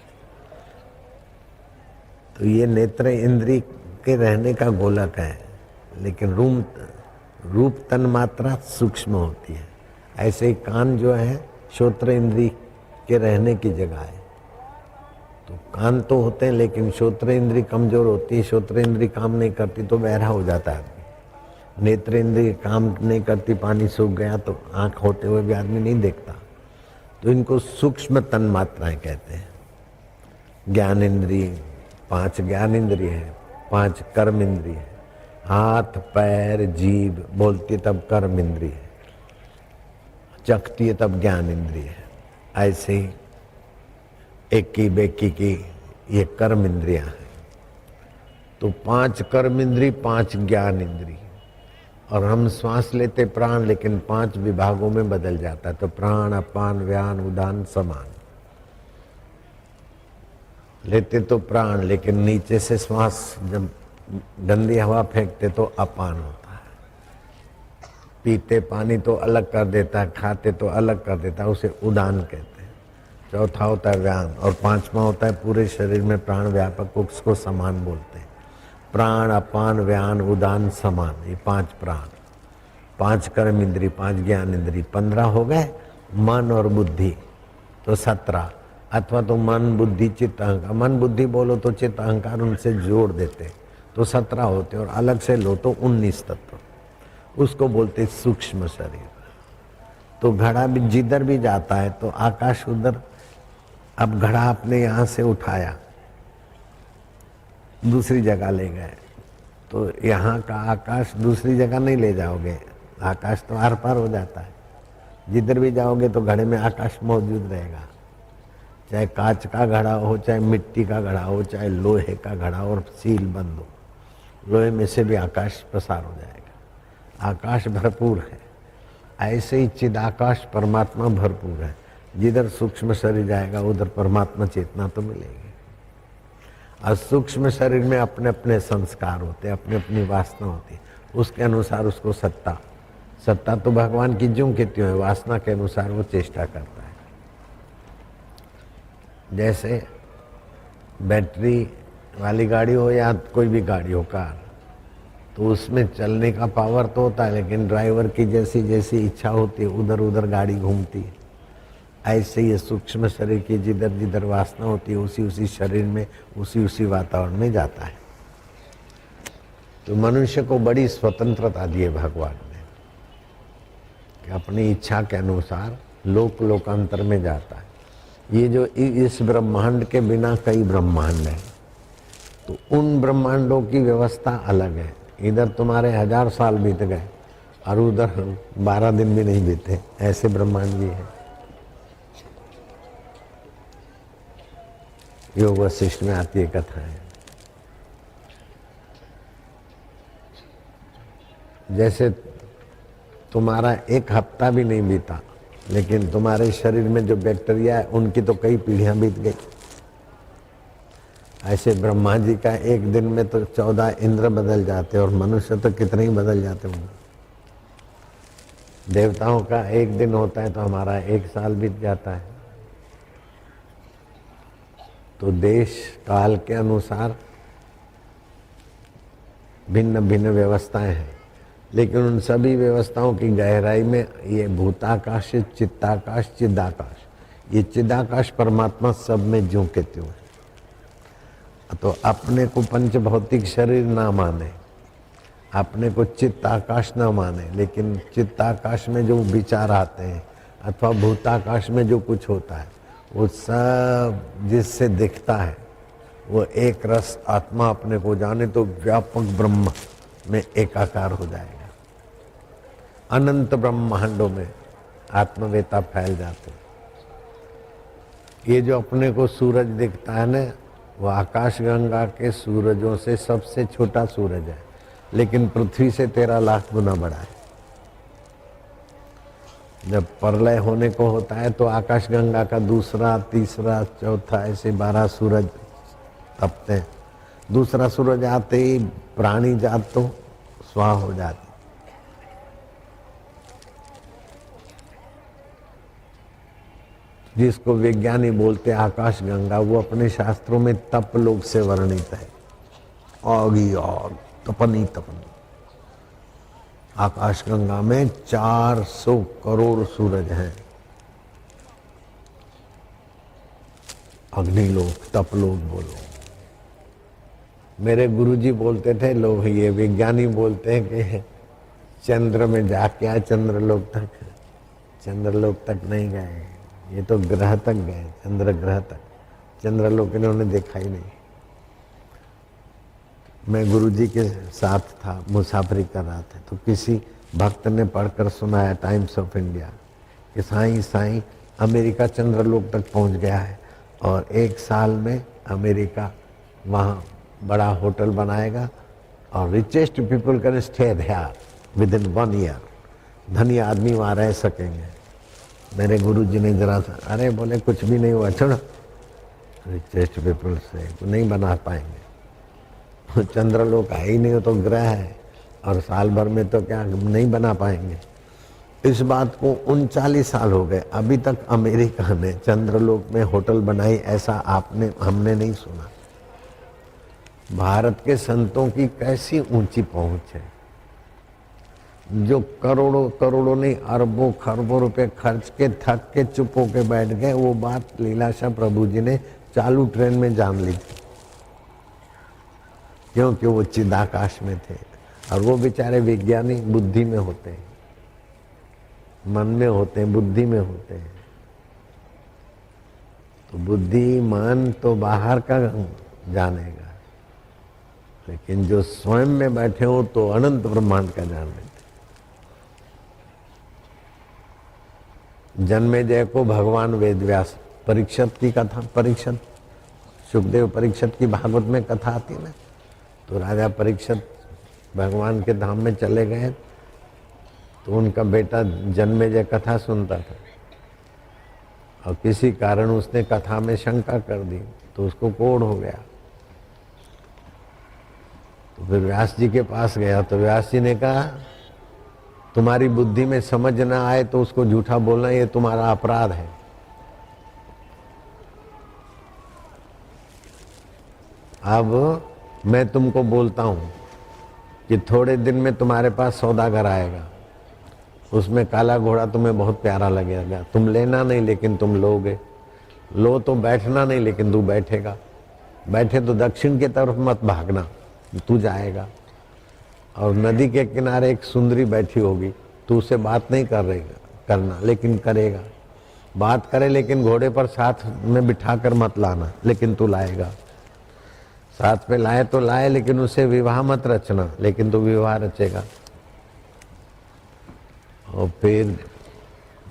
तो ये नेत्र इंद्रिय के रहने का गोलक है, लेकिन रूप तन मात्रा सूक्ष्म होती है। ऐसे ही कान जो है श्रोत्र इंद्रिय के रहने की जगह है। तो कान तो होते हैं लेकिन श्रोत्र इंद्रिय कमजोर होती है, श्रोत्र इंद्रिय काम नहीं करती तो बहरा हो जाता है आदमी। नेत्र इंद्रिय काम नहीं करती, पानी सूख गया तो आंख होते हुए भी आदमी नहीं देखता। तो इनको सूक्ष्म तन मात्राएं कहते हैं। ज्ञान इंद्रिय, 5 ज्ञान इंद्रिय है, 5 कर्म इंद्रिय है, हाथ पैर जीभ बोलती तब कर्म इंद्रिय है, चखती है तब ज्ञान इंद्रिय है। ऐसे ही एकी बेकी की ये कर्म इंद्रियां हैं। तो 5 कर्म इंद्रिय, 5 ज्ञान इंद्रिय। और हम श्वास लेते प्राण, लेकिन 5 विभागों में बदल जाता है। तो प्राण अपान व्यान उदान समान लेते तो प्राण, लेकिन नीचे से श्वास जब गंदी हवा फेंकते तो अपान होता है। पीते पानी तो अलग कर देता है, खाते तो अलग कर देता है, उसे उदान कहते हैं। चौथा होता है व्यान और 5वां होता है पूरे शरीर में प्राण व्यापक, उसको समान बोलते हैं। प्राण अपान व्यान उदान समान, ये 5 प्राण, 5 कर्म इंद्रिय, 5 ज्ञान इंद्रिय, 15 हो गए। मन और बुद्धि तो 17, अथवा तो मन बुद्धि चित्त अहंकार। मन बुद्धि बोलो तो चित्त अहंकार उनसे जोड़ देते तो 17 होते, और अलग से लो तो 19 तत्व, उसको बोलते सूक्ष्म शरीर। तो घड़ा भी जिधर भी जाता है तो आकाश उधर। अब घड़ा आपने यहाँ से उठाया, दूसरी जगह ले गए, तो यहाँ का आकाश दूसरी जगह नहीं ले जाओगे, आकाश तो आर पार हो जाता है। जिधर भी जाओगे तो घड़े में आकाश मौजूद रहेगा, चाहे कांच का घड़ा हो, चाहे मिट्टी का घड़ा हो, चाहे लोहे का घड़ा और सील बंद हो, लोहे में से भी आकाश प्रसार हो जाएगा। आकाश भरपूर है, ऐसे ही चिदाकाश परमात्मा भरपूर है। जिधर सूक्ष्म शरीर जाएगा उधर परमात्मा चेतना तो मिलेगी। और सूक्ष्म शरीर में अपने अपने संस्कार होते, अपनी अपनी वासना होती, उसके अनुसार उसको सत्ता तो भगवान की ज्यों की त्यों है, वासना के अनुसार वो चेष्टा करता है। जैसे बैटरी वाली गाड़ी हो या कोई भी गाड़ी हो, कार, तो उसमें चलने का पावर तो होता है, लेकिन ड्राइवर की जैसी जैसी इच्छा होती है उधर उधर गाड़ी घूमती है। ऐसे ये सूक्ष्म शरीर की जिधर जिधर वासना होती है उसी उसी शरीर में उसी उसी वातावरण में जाता है। तो मनुष्य को बड़ी स्वतंत्रता दी है भगवान ने कि अपनी इच्छा के अनुसार लोक लोकांतर में जाता है। ये जो इस ब्रह्मांड के बिना कई ब्रह्मांड है, तो उन ब्रह्मांडों की व्यवस्था अलग है। इधर तुम्हारे 1000 साल बीत गए और उधर 12 दिन भी नहीं बीते, ऐसे ब्रह्मांड भी है। योग वशिष्ठ में आती है कथा है। जैसे तुम्हारा एक हफ्ता भी नहीं बीता, लेकिन तुम्हारे शरीर में जो बैक्टीरिया है उनकी तो कई पीढ़ियां बीत गई। ऐसे ब्रह्मा जी का एक दिन में तो 14 इंद्र बदल जाते और मनुष्य तो कितने ही बदल जाते होंगे। देवताओं का एक दिन होता है तो हमारा 1 साल बीत जाता है। तो देश काल के अनुसार भिन्न भिन्न व्यवस्थाएं हैं, लेकिन उन सभी व्यवस्थाओं की गहराई में ये भूताकाश, चित्ताकाश, चिदाकाश, ये चिदाकाश परमात्मा सब में ज्यों के त्यों है। तो अपने को पंच भौतिक शरीर ना माने, अपने को चित्ताकाश ना माने, लेकिन चित्ताकाश में जो विचार आते हैं अथवा भूताकाश में जो कुछ होता है वो सब जिससे दिखता है वो एक रस आत्मा अपने को जाने तो व्यापक ब्रह्म में एकाकार हो जाएगा। अनंत ब्रह्मांडों में आत्मवेता फैल जाते। ये जो अपने को सूरज दिखता है ना, वो आकाश गंगा के सूरजों से सबसे छोटा सूरज है, लेकिन पृथ्वी से 13 लाख गुना बड़ा है। जब प्रलय होने को होता है तो आकाश गंगा का दूसरा, तीसरा, चौथा ऐसे 12 सूरज तपते हैं। दूसरा सूरज आते ही प्राणी जात तो स्वाहा हो जाती। जिसको विज्ञानी बोलते आकाश गंगा, वो अपने शास्त्रों में तप लोक से वर्णित है। आगी आग, तपनी तपनी। आकाश गंगा में 400 करोड़ सूरज हैं। अग्निलोक, तपलोक बोलो। मेरे गुरुजी बोलते थे, लोग ये विज्ञानी बोलते हैं कि चंद्र में जाके आए, चंद्रलोक तक नहीं गए, ये तो ग्रह तक गए, चंद्र ग्रह तक। चंद्रलोक इन्होंने देखा ही नहीं। मैं गुरुजी के साथ था, मुसाफरी कर रहा था, तो किसी भक्त ने पढ़कर सुनाया टाइम्स ऑफ इंडिया कि साईं अमेरिका चंद्रलोक तक पहुंच गया है और 1 साल में अमेरिका वहाँ बड़ा होटल बनाएगा और richest people can stay there within 1 year. धनी आदमी वहाँ रह सकेंगे। मेरे गुरुजी ने जरा सा, अरे बोले कुछ भी नहीं हुआ, छोड़ो, रिचेस्ट पीपल से नहीं बना पाएंगे। चंद्रलोक है ही नहीं, तो ग्रह है और साल भर में तो क्या नहीं बना पाएंगे। इस बात को 39 साल हो गए, अभी तक अमेरिका ने चंद्रलोक में होटल बनाई ऐसा हमने नहीं सुना। भारत के संतों की कैसी ऊंची पहुंच है, जो करोड़ों करोड़ों नहीं अरबों खरबों रुपए खर्च के थक के चुप होके बैठ गए। वो बात लीलाशाह प्रभु जी ने चालू ट्रेन में जान ली थी, क्योंकि वो चिदाकाश में थे और वो बेचारे विज्ञानी बुद्धि में होते हैं, मन में होते हैं, बुद्धि में होते हैं। तो बुद्धि मन तो बाहर का जानेगा, लेकिन जो स्वयं में बैठे हो तो अनंत ब्रह्मांड का जान लेते। जन्मेजय को भगवान वेदव्यास, परीक्षित की कथा, परीक्षित सुखदेव परीक्षित की भागवत में कथा आती ना, तो राजा परीक्षित भगवान के धाम में चले गए तो उनका बेटा जन्मेजय कथा सुनता था और किसी कारण उसने कथा में शंका कर दी तो उसको कोढ़ हो गया। तो फिर व्यास जी के पास गया तो व्यास जी ने कहा, तुम्हारी बुद्धि में समझ ना आए तो उसको झूठा बोलना ये तुम्हारा अपराध है। अब मैं तुमको बोलता हूं कि थोड़े दिन में तुम्हारे पास सौदागर आएगा, उसमें काला घोड़ा तुम्हें बहुत प्यारा लगेगा, तुम लेना नहीं लेकिन तुम लोगे, लो तो बैठना नहीं लेकिन तू बैठेगा, बैठे तो दक्षिण की तरफ मत भागना, तू जाएगा। और नदी के किनारे एक सुंदरी बैठी होगी, तू उसे बात नहीं करना लेकिन करेगा, बात करे लेकिन घोड़े पर साथ में बिठाकर मत लाना, लेकिन तू लाएगा। साथ पे लाए तो लाए लेकिन उसे विवाह मत रचना, लेकिन तू विवाह रचेगा। और फिर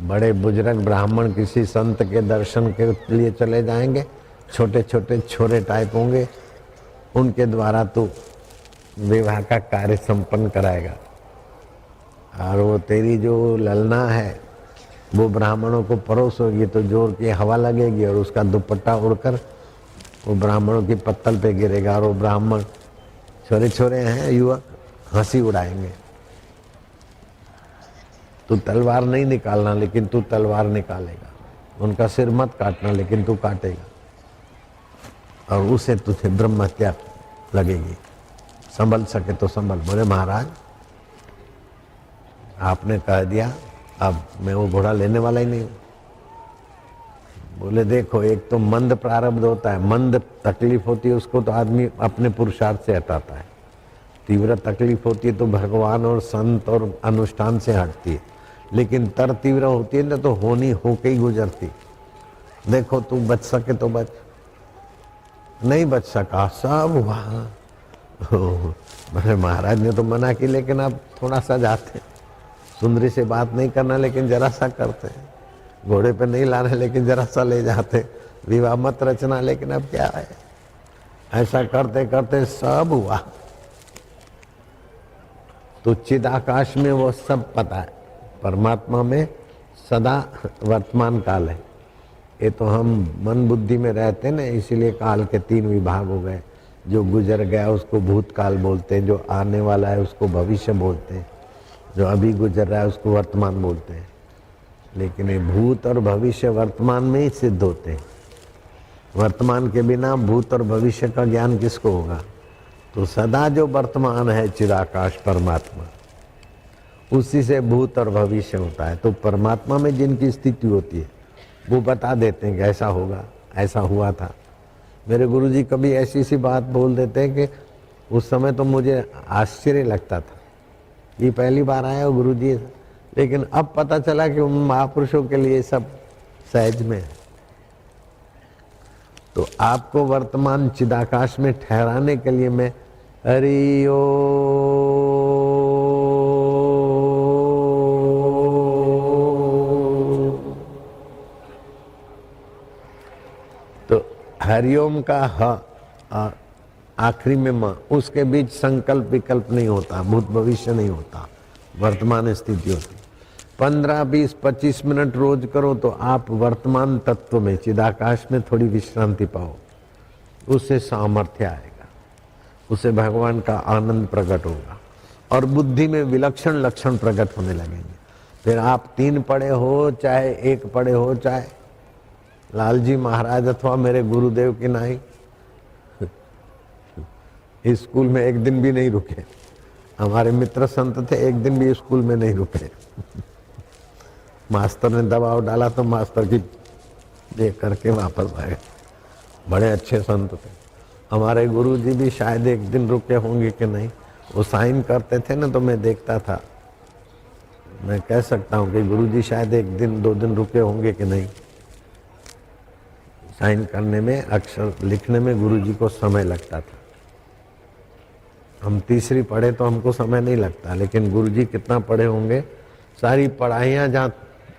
बड़े बुजुर्ग ब्राह्मण किसी संत के दर्शन के लिए चले जाएंगे छोटे छोटे छोरे टाइप होंगे, उनके द्वारा तू विवाह का कार्य संपन्न कराएगा। और वो तेरी जो ललना है वो ब्राह्मणों को परोस होगी तो जोर की हवा लगेगी और उसका दुपट्टा उड़कर वो ब्राह्मणों की पत्तल पे गिरेगा और वो ब्राह्मण छोरे छोरे हैं युवक हंसी उड़ाएंगे। तू तलवार नहीं निकालना लेकिन तू तलवार निकालेगा, उनका सिर मत काटना लेकिन तू काटेगा और उसे तुझे ब्रह्म हत्या लगेगी। संभल सके तो संभल। बोले महाराज आपने कह दिया, अब मैं वो घोड़ा लेने वाला ही नहीं हूं। बोले देखो, एक तो मंद प्रारब्ध होता है, मंद तकलीफ होती है उसको तो आदमी अपने पुरुषार्थ से हटाता है, तीव्र तकलीफ होती है तो भगवान और संत और अनुष्ठान से हटती है, लेकिन तर तीव्र होती है ना तो होनी होके ही गुजरती। देखो तू बच सके तो बच, नहीं बच सका सब वहां। बोले महाराज ने तो मना की लेकिन अब थोड़ा सा जाते, सुंदरी से बात नहीं करना लेकिन जरा सा करते, घोड़े पे नहीं लाना लेकिन जरा सा ले जाते, विवाह मत रचना लेकिन अब क्या है। ऐसा करते करते सब हुआ। तो चिद आकाश में वो सब पता है, परमात्मा में सदा वर्तमान काल है। ये तो हम मन बुद्धि में रहते ना, इसीलिए काल के 3 विभाग हो गए। जो गुजर गया उसको भूतकाल बोलते हैं, जो आने वाला है उसको भविष्य बोलते हैं, जो अभी गुजर रहा है उसको वर्तमान बोलते हैं। लेकिन ये भूत और भविष्य वर्तमान में ही सिद्ध होते हैं। वर्तमान के बिना भूत और भविष्य का ज्ञान किसको होगा। तो सदा जो वर्तमान है चिदाकाश परमात्मा, उसी से भूत और भविष्य होता है। तो परमात्मा में जिनकी स्थिति होती है वो बता देते हैं कि ऐसा होगा, ऐसा हुआ था। मेरे गुरुजी कभी ऐसी सी बात बोल देते हैं कि उस समय तो मुझे आश्चर्य लगता था, ये पहली बार आया हो गुरुजी, लेकिन अब पता चला कि उन महापुरुषों के लिए सब सहज में है। तो आपको वर्तमान चिदाकाश में ठहराने के लिए मैं हरि ओ तो हरिओम का ह आखिरी में म, उसके बीच संकल्प विकल्प नहीं होता, भूत भविष्य नहीं होता, वर्तमान स्थिति होती। 15, 20, 25 मिनट रोज करो तो आप वर्तमान तत्व में चिदाकाश में थोड़ी विश्रांति पाओ, उससे सामर्थ्य आएगा, उससे भगवान का आनंद प्रकट होगा और बुद्धि में विलक्षण लक्षण प्रकट होने लगेंगे। फिर आप 3 पढ़े हो चाहे 1 पढ़े हो, चाहे लालजी महाराज अथवा मेरे गुरुदेव की नाई, स्कूल में एक दिन भी नहीं रुके। हमारे मित्र संत थे, एक दिन भी स्कूल में नहीं रुके। मास्टर ने दबाव डाला तो मास्टर की देख करके वापस आए। बड़े अच्छे संत थे। हमारे गुरुजी भी शायद एक दिन रुके होंगे कि नहीं, वो साइन करते थे ना तो मैं देखता था। मैं कह सकता हूँ कि गुरुजी शायद 1 दिन 2 दिन रुके होंगे कि नहीं। साइन करने में, अक्षर लिखने में गुरुजी को समय लगता था। हम तीसरी पढ़े तो हमको समय नहीं लगता, लेकिन गुरुजी कितना पढ़े होंगे। सारी पढ़ाइयाँ जहाँ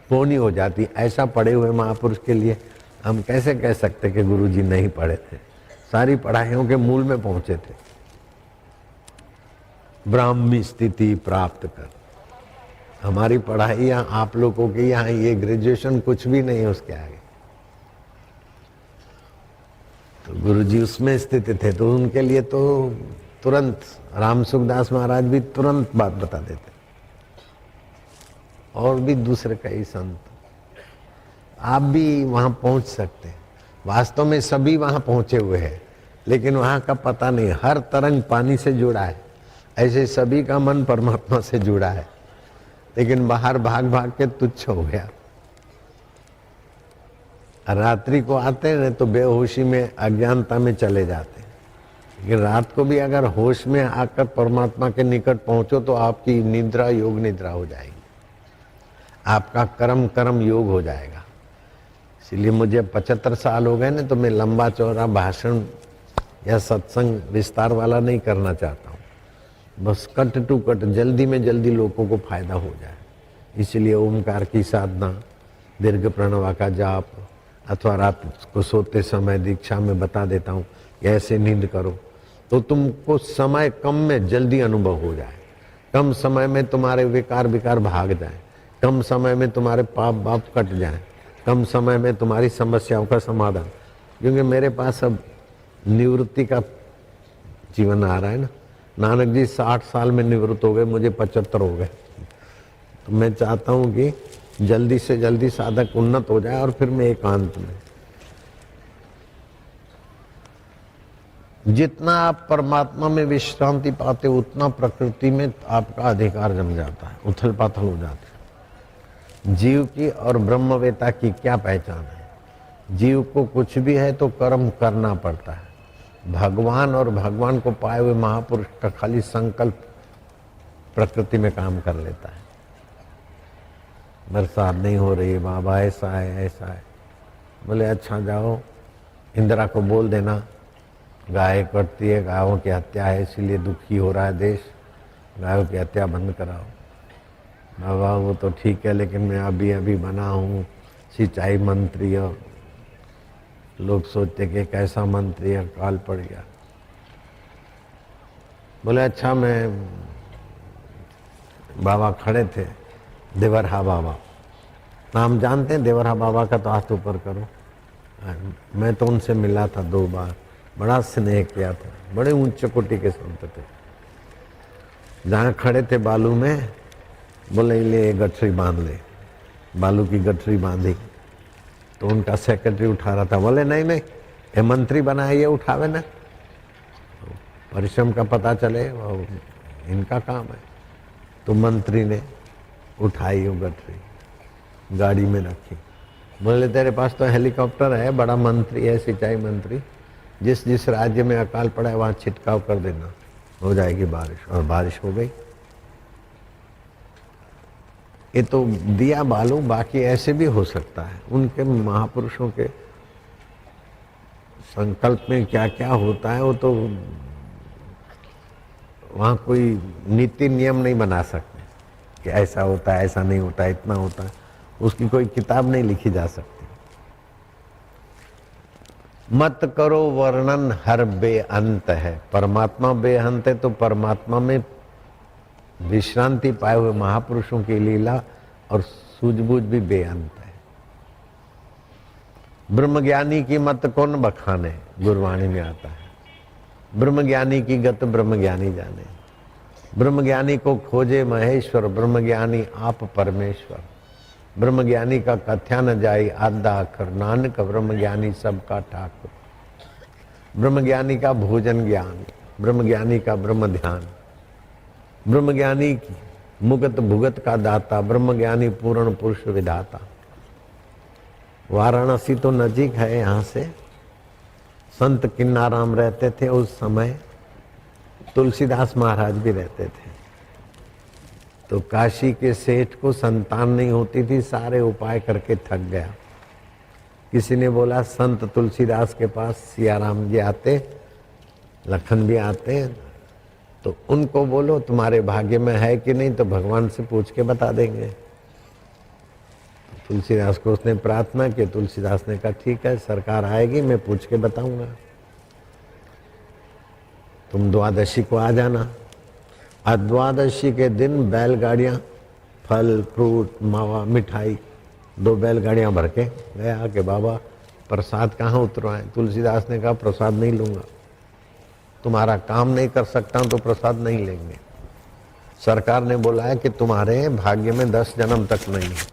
पूर्ण हो जाती, ऐसा पढ़े हुए महापुरुष के लिए हम कैसे कह सकते कि गुरुजी नहीं पढ़े थे। सारी पढ़ाइयों के मूल में पहुंचे थे। ब्राह्मी स्थिति प्राप्त कर। हमारी पढ़ाई यहाँ आप लोगों की यहाँ ये ग्रेजुएशन कुछ भी नहीं है उसके आगे। तो गुरुजी उसमें स्थित थे तो उनके लिए तो तुरंत राम सुखदास महाराज भी तुरंत बात बता देते, और भी दूसरे कई संत। आप भी वहां पहुंच सकते हैं। वास्तव में सभी वहां पहुंचे हुए हैं, लेकिन वहां का पता नहीं। हर तरंग पानी से जुड़ा है, ऐसे सभी का मन परमात्मा से जुड़ा है, लेकिन बाहर भाग भाग के तुच्छ हो गया। रात्रि को आते हैं तो बेहोशी में, अज्ञानता में चले जाते हैं, लेकिन रात को भी अगर होश में आकर परमात्मा के निकट पहुंचो तो आपकी निद्रा योग निद्रा हो जाएगी, आपका कर्म कर्म योग हो जाएगा। इसलिए मुझे 75 साल हो गए ना, तो मैं लंबा चौड़ा भाषण या सत्संग विस्तार वाला नहीं करना चाहता हूँ। बस कट टू कट, जल्दी में जल्दी लोगों को फायदा हो जाए। इसलिए ओमकार की साधना, दीर्घ प्रणवा का जाप, अथवा रात को सोते समय दीक्षा में बता देता हूँ ऐसे नींद करो, तो तुमको समय कम में जल्दी अनुभव हो जाए, कम समय में तुम्हारे विकार भाग जाए, कम समय में तुम्हारे पाप बाप कट जाए, कम समय में तुम्हारी समस्याओं का समाधान। क्योंकि मेरे पास अब निवृत्ति का जीवन आ रहा है ना। नानक जी 60 साल में निवृत्त हो गए, मुझे 75 हो गए। तो मैं चाहता हूँ कि जल्दी से जल्दी साधक उन्नत हो जाए और फिर मैं एकांत में। जितना आप परमात्मा में विश्रांति पाते उतना प्रकृति में आपका अधिकार जम जाता है, उथल पाथल हो जाती है। जीव की और ब्रह्मवेता की क्या पहचान है? जीव को कुछ भी है तो कर्म करना पड़ता है। भगवान और भगवान को पाए हुए महापुरुष का खाली संकल्प प्रकृति में काम कर लेता है। बरसात नहीं हो रही है बाबा, ऐसा है ऐसा है। बोले अच्छा जाओ इंदिरा को बोल देना गाय कटती है, गायों की हत्या है इसीलिए दुखी हो रहा है देश, गायों की हत्या बंद कराओ। बाबा वो तो ठीक है लेकिन मैं अभी बना हूँ सिंचाई मंत्री और लोग सोचते कि कैसा मंत्री है, काल पड़ गया। बोले अच्छा मैं, बाबा खड़े थे देवरहा बाबा, नाम जानते हैं देवरहा बाबा का? तो हाथ ऊपर करो। मैं तो उनसे मिला था 2 बार, बड़ा स्नेह किया था, बड़े ऊंचे कोटि के संत थे। जहाँ खड़े थे बालू में, बोले ले गठरी बांध ले। बालू की गठरी बांधी तो उनका सेक्रेटरी उठा रहा था। बोले नहीं ये मंत्री बना है, ये उठावे ना, परिश्रम का पता चले, इनका काम है। तो मंत्री ने उठाई वो गठरी, गाड़ी में रखी। बोले तेरे पास तो हेलीकॉप्टर है, बड़ा मंत्री है सिंचाई मंत्री, जिस राज्य में अकाल पड़ा है वहाँ छिटकाव कर देना, हो जाएगी बारिश। और बारिश हो गई। ये तो दिया बालू, बाकी ऐसे भी हो सकता है। उनके महापुरुषों के संकल्प में क्या क्या होता है वो तो वहाँ कोई नीति नियम नहीं बना सकते कि ऐसा होता है ऐसा नहीं होता है, इतना होता है। उसकी कोई किताब नहीं लिखी जा सकती। मत करो वर्णन हर बेअंत है। परमात्मा बेअंत है तो परमात्मा में विश्रांति पाए हुए महापुरुषों की लीला और सूझबूझ भी बेअंत है। ब्रह्मज्ञानी की मत कौन बखाने, गुरवाणी में आता है। ब्रह्मज्ञानी की गत ब्रह्मज्ञानी जाने। ब्रह्मज्ञानी को खोजे महेश्वर, ब्रह्मज्ञानी आप परमेश्वर। ब्रह्मज्ञानी का कथ्या न जाई आधा अखर, नानक ब्रह्मज्ञानी सबका ठाकुर। ब्रह्मज्ञानी का भोजन ज्ञान, ब्रह्मज्ञानी का ब्रह्म ध्यान, ब्रह्मज्ञानी की मुगत भुगत का दाता, ब्रह्मज्ञानी पूर्ण पुरुष विधाता। वाराणसी तो नजीक है यहाँ से। संत किन्नाराम रहते थे उस समय, तुलसीदास महाराज भी रहते थे। तो काशी के सेठ को संतान नहीं होती थी, सारे उपाय करके थक गया। किसी ने बोला संत तुलसीदास के पास सियाराम जी आते, लखन भी आते, तो उनको बोलो तुम्हारे भाग्य में है कि नहीं, तो भगवान से पूछ के बता देंगे। तुलसीदास को उसने प्रार्थना की। तुलसीदास ने कहा ठीक है सरकार आएगी, मैं पूछ के बताऊंगा, तुम द्वादशी को आ जाना। द्वादशी के दिन बैलगाड़ियाँ, फल फ्रूट मावा मिठाई 2 बैलगाड़ियाँ भर के गया कि बाबा प्रसाद कहाँ उतरवाएं। तुलसीदास ने कहा प्रसाद नहीं लूँगा, तुम्हारा काम नहीं कर सकता हूँ तो प्रसाद नहीं लेंगे। सरकार ने बोला है कि तुम्हारे भाग्य में 10 जन्म तक नहीं है।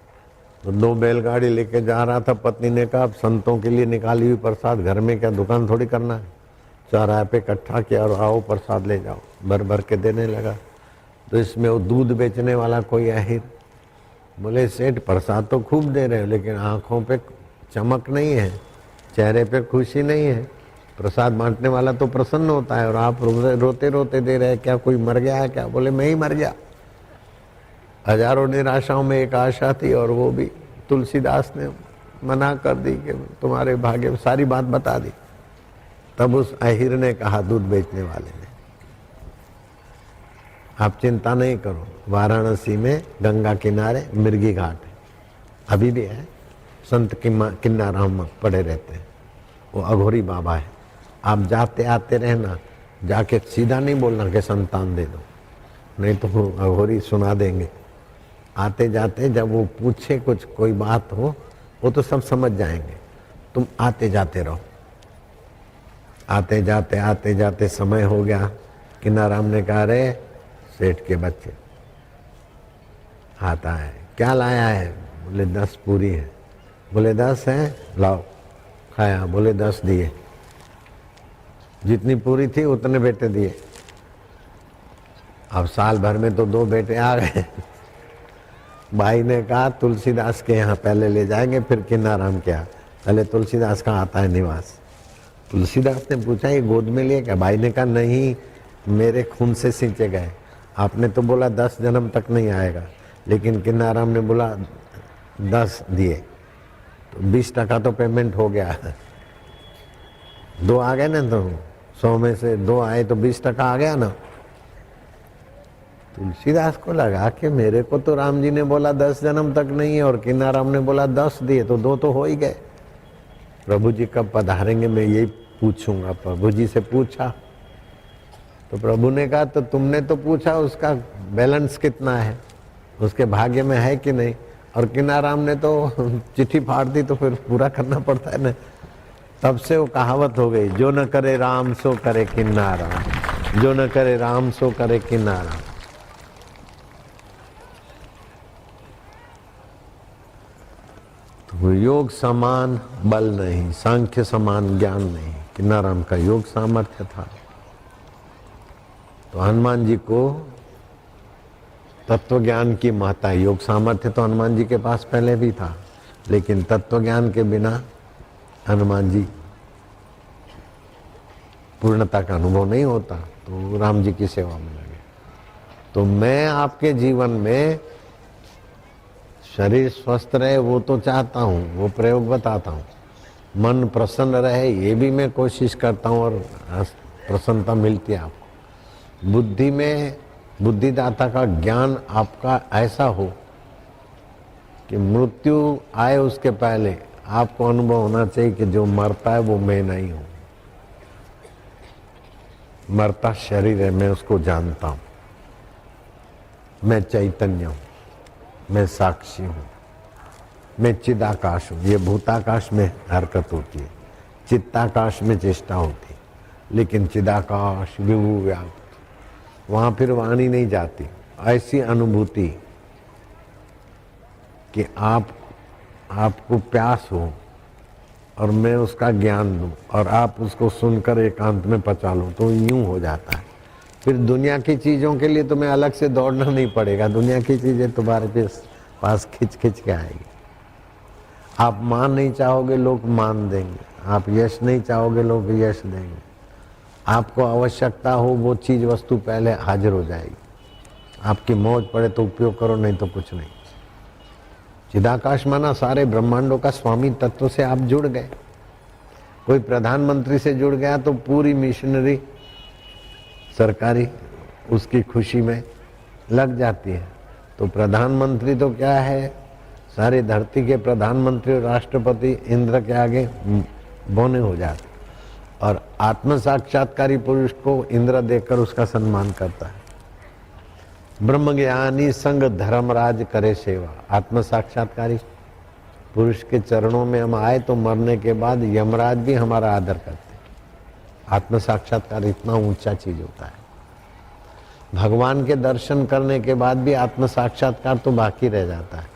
तो 2 बैलगाड़ी लेके जा रहा था। पत्नी ने कहा अब संतों के लिए निकाली हुई प्रसाद घर में क्या दुकान थोड़ी करना है। चौराहे पे इकट्ठा किया और आओ प्रसाद ले जाओ, भर भर के देने लगा। तो इसमें वो दूध बेचने वाला कोई आहिर बोले सेठ प्रसाद तो खूब दे रहे हो लेकिन आंखों पे चमक नहीं है, चेहरे पे खुशी नहीं है। प्रसाद बांटने वाला तो प्रसन्न होता है और आप रोते रोते दे रहे हैं, क्या कोई मर गया है क्या? बोले मैं ही मर गया। हजारों निराशाओं में एक आशा थी और वो भी तुलसीदास ने मना कर दी कि तुम्हारे भाग्य में, सारी बात बता दी। तब उस अहिर ने कहा दूध बेचने वाले ने, आप चिंता नहीं करो, वाराणसी में गंगा किनारे मिर्गी घाट है, अभी भी है, संत किन्नाराम पड़े रहते हैं, वो अघोरी बाबा है। आप जाते आते रहना, जाके सीधा नहीं बोलना कि संतान दे दो, नहीं तो वो अघोरी सुना देंगे। आते जाते जब वो पूछे कुछ कोई बात हो, वो तो सब समझ जाएंगे, तुम आते जाते रहो। आते जाते समय हो गया। किन्नाराम ने कहा, रे सेठ के बच्चे, आता है, क्या लाया है? बोले 10 पूरी है। बोले 10 है, लाओ। खाया, बोले 10 दिए। जितनी पूरी थी उतने बेटे दिए। अब साल भर में तो 2 बेटे आ गए। भाई ने कहा तुलसीदास के यहाँ पहले ले जाएंगे, फिर किन्नाराम के यहाँ। पहले तुलसीदास का आता है निवास। तुलसीदास ने पूछा, ये गोद में लिए क्या? भाई ने कहा, नहीं, मेरे खून से सींचे गए। आपने तो बोला 10 जन्म तक नहीं आएगा, लेकिन किन्नाराम ने बोला 10 दिए, तो 20% तो पेमेंट हो गया। 2 आ गए ना, तो 100 में से 2 आए तो 20% आ गया ना। तुलसीदास को लगा कि मेरे को तो राम जी ने बोला 10 जन्म तक नहीं है, और किन्नाराम ने बोला 10 दिए, तो 2 तो हो ही गए। प्रभु जी कब पधारेंगे मैं यही पूछूंगा। प्रभु जी से पूछा तो प्रभु ने कहा, तो तुमने तो पूछा उसका बैलेंस कितना है, उसके भाग्य में है कि नहीं। और किन्नाराम ने तो चिट्ठी फाड़ दी, तो फिर पूरा करना पड़ता है ना। तब से वो कहावत हो गई, जो न करे राम सो करे किन्नाराम, जो न करे राम सो करे किन्नाराम। तो योग समान बल नहीं, सांख्य समान ज्ञान नहीं। किन्नाराम का योग सामर्थ्य था। तो हनुमान जी को तत्व ज्ञान की महत्ता, योग सामर्थ्य तो हनुमान जी के पास पहले भी था, लेकिन तत्व ज्ञान के बिना हनुमान जी पूर्णता का अनुभव नहीं होता। तो राम जी की सेवा में लगे। तो मैं आपके जीवन में शरीर स्वस्थ रहे वो तो चाहता हूँ, वो प्रयोग बताता हूँ। मन प्रसन्न रहे ये भी मैं कोशिश करता हूँ, और प्रसन्नता मिलती है आपको। बुद्धि में बुद्धिदाता का ज्ञान आपका ऐसा हो कि मृत्यु आए उसके पहले आपको अनुभव होना चाहिए कि जो मरता है वो मैं नहीं हूँ। मरता शरीर है, मैं उसको जानता हूँ। मैं चैतन्य हूँ, मैं साक्षी हूँ, मैं चिदाकाश हूँ। ये भूताकाश में हरकत होती है, चित्ताकाश में चेष्टा होती है, लेकिन चिदाकाश विभु व्याप्त, वहाँ फिर वाणी नहीं जाती। ऐसी अनुभूति कि आपको प्यास हो और मैं उसका ज्ञान दूँ और आप उसको सुनकर एकांत में पचा लो, तो यूं हो जाता है। फिर दुनिया की चीज़ों के लिए तुम्हें अलग से दौड़ना नहीं पड़ेगा, दुनिया की चीज़ें तुम्हारे पास खिंच के आएगी। आप मान नहीं चाहोगे, लोग मान देंगे। आप यश नहीं चाहोगे, लोग यश देंगे। आपको आवश्यकता हो वो चीज़ वस्तु पहले हाजिर हो जाएगी। आपकी मौज पड़े तो उपयोग करो, नहीं तो कुछ नहीं। चिदाकाश माना सारे ब्रह्मांडों का स्वामी तत्व से आप जुड़ गए। कोई प्रधानमंत्री से जुड़ गया तो पूरी मिशनरी सरकारी उसकी खुशी में लग जाती है। तो प्रधानमंत्री तो क्या है, सारी धरती के प्रधानमंत्री और राष्ट्रपति इंद्र के आगे बौने हो जाते। और आत्म साक्षात्कारी पुरुष को इंद्र देखकर उसका सम्मान करता है। ब्रह्मज्ञानी संग धर्मराज करे सेवा। आत्म साक्षात्कारी पुरुष के चरणों में हम आए तो मरने के बाद यमराज भी हमारा आदर करते हैं। आत्म साक्षात्कार इतना ऊंचा चीज होता है। भगवान के दर्शन करने के बाद भी आत्म साक्षात्कार तो बाकी रह जाता है।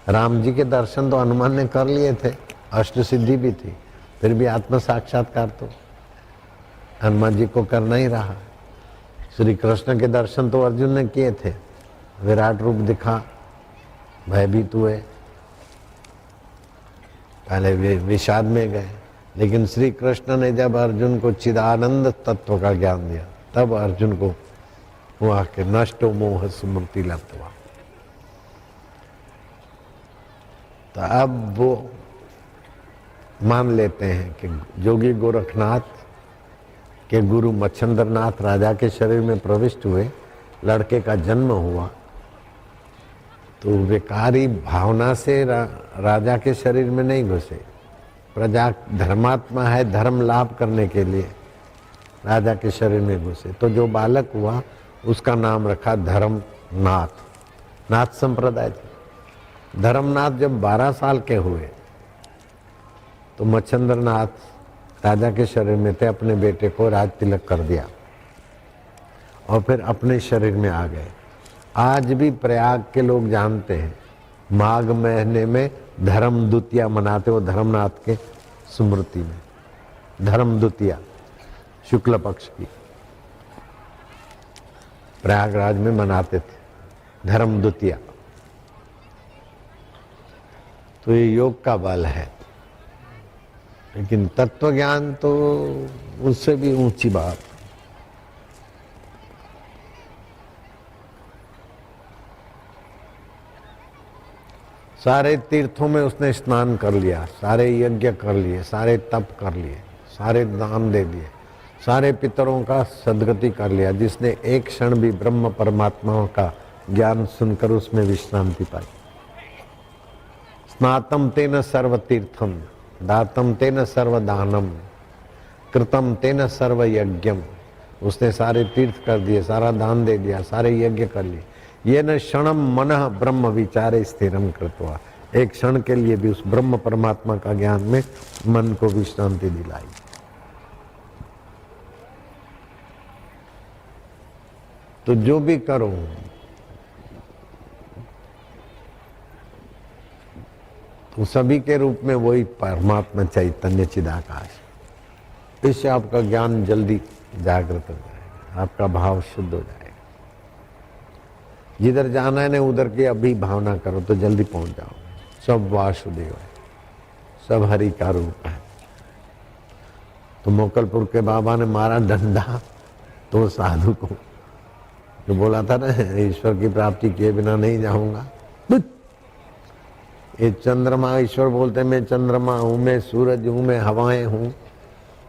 राम जी के दर्शन तो हनुमान ने कर लिए थे, अष्ट सिद्धि भी थी, फिर भी आत्म साक्षात्कार तो हनुमान जी को करना ही रहा। श्री कृष्ण के दर्शन तो अर्जुन ने किए थे, विराट रूप दिखा, भयभीत हुए, पहले विषाद में गए, लेकिन श्री कृष्ण ने जब अर्जुन को चिदानंद तत्व का ज्ञान दिया तब अर्जुन को हुआ कि नष्टो मोह स्मृति लब्धवा। तो अब वो मान लेते हैं कि जोगी गोरखनाथ के गुरु मच्छंद्रनाथ राजा के शरीर में प्रविष्ट हुए, लड़के का जन्म हुआ, तो विकारी भावना से राजा के शरीर में नहीं घुसे। प्रजा धर्मात्मा है, धर्म लाभ करने के लिए राजा के शरीर में घुसे। तो जो बालक हुआ उसका नाम रखा धर्मनाथ। नाथ संप्रदाय थे। धर्मनाथ जब 12 साल के हुए तो मच्छंद्रनाथ राजा के शरीर में थे, अपने बेटे को राज तिलक कर दिया और फिर अपने शरीर में आ गए। आज भी प्रयाग के लोग जानते हैं, माघ महीने में धर्म द्वितीया मनाते हो, धर्मनाथ के स्मृति में। धर्म द्वितीया शुक्ल पक्ष की प्रयागराज में मनाते थे धर्म द्वितीया। तो ये योग का बल है, लेकिन तत्व ज्ञान तो उससे भी ऊंची बात। सारे तीर्थों में उसने स्नान कर लिया, सारे यज्ञ कर लिए, सारे तप कर लिए, सारे दान दे दिए, सारे पितरों का सद्गति कर लिया। जिसने एक क्षण भी ब्रह्म परमात्माओं का ज्ञान सुनकर उसमें विश्रांति पाई। स्नातम तेन सर्व तीर्थम, दातम तेन सर्व दानम, कृतम तेन सर्व यज्ञम। उसने सारे तीर्थ कर दिए, सारा दान दे दिया, सारे यज्ञ कर लिए। ये न क्षणम मनः ब्रह्म विचारे स्थिरम कृत्वा। एक क्षण के लिए भी उस ब्रह्म परमात्मा का ज्ञान में मन को विश्रांति दिलाई। तो जो भी करो तो सभी के रूप में वही परमात्मा चैतन्य चिदाकाश। इससे आपका ज्ञान जल्दी जागृत हो जाएगा, आपका भाव शुद्ध हो जाएगा। जिधर जाना है ना उधर की अभी भावना करो तो जल्दी पहुंच जाओ। सब वासुदेव है, सब हरि का रूप है। तो मोकलपुर के बाबा ने मारा डंडा तो साधु को, जो बोला था ना ईश्वर की प्राप्ति किए बिना नहीं जाऊंगा। ये चंद्रमा, ईश्वर बोलते मैं चंद्रमा हूं, मैं सूरज हूं, मैं हवाएं हूं,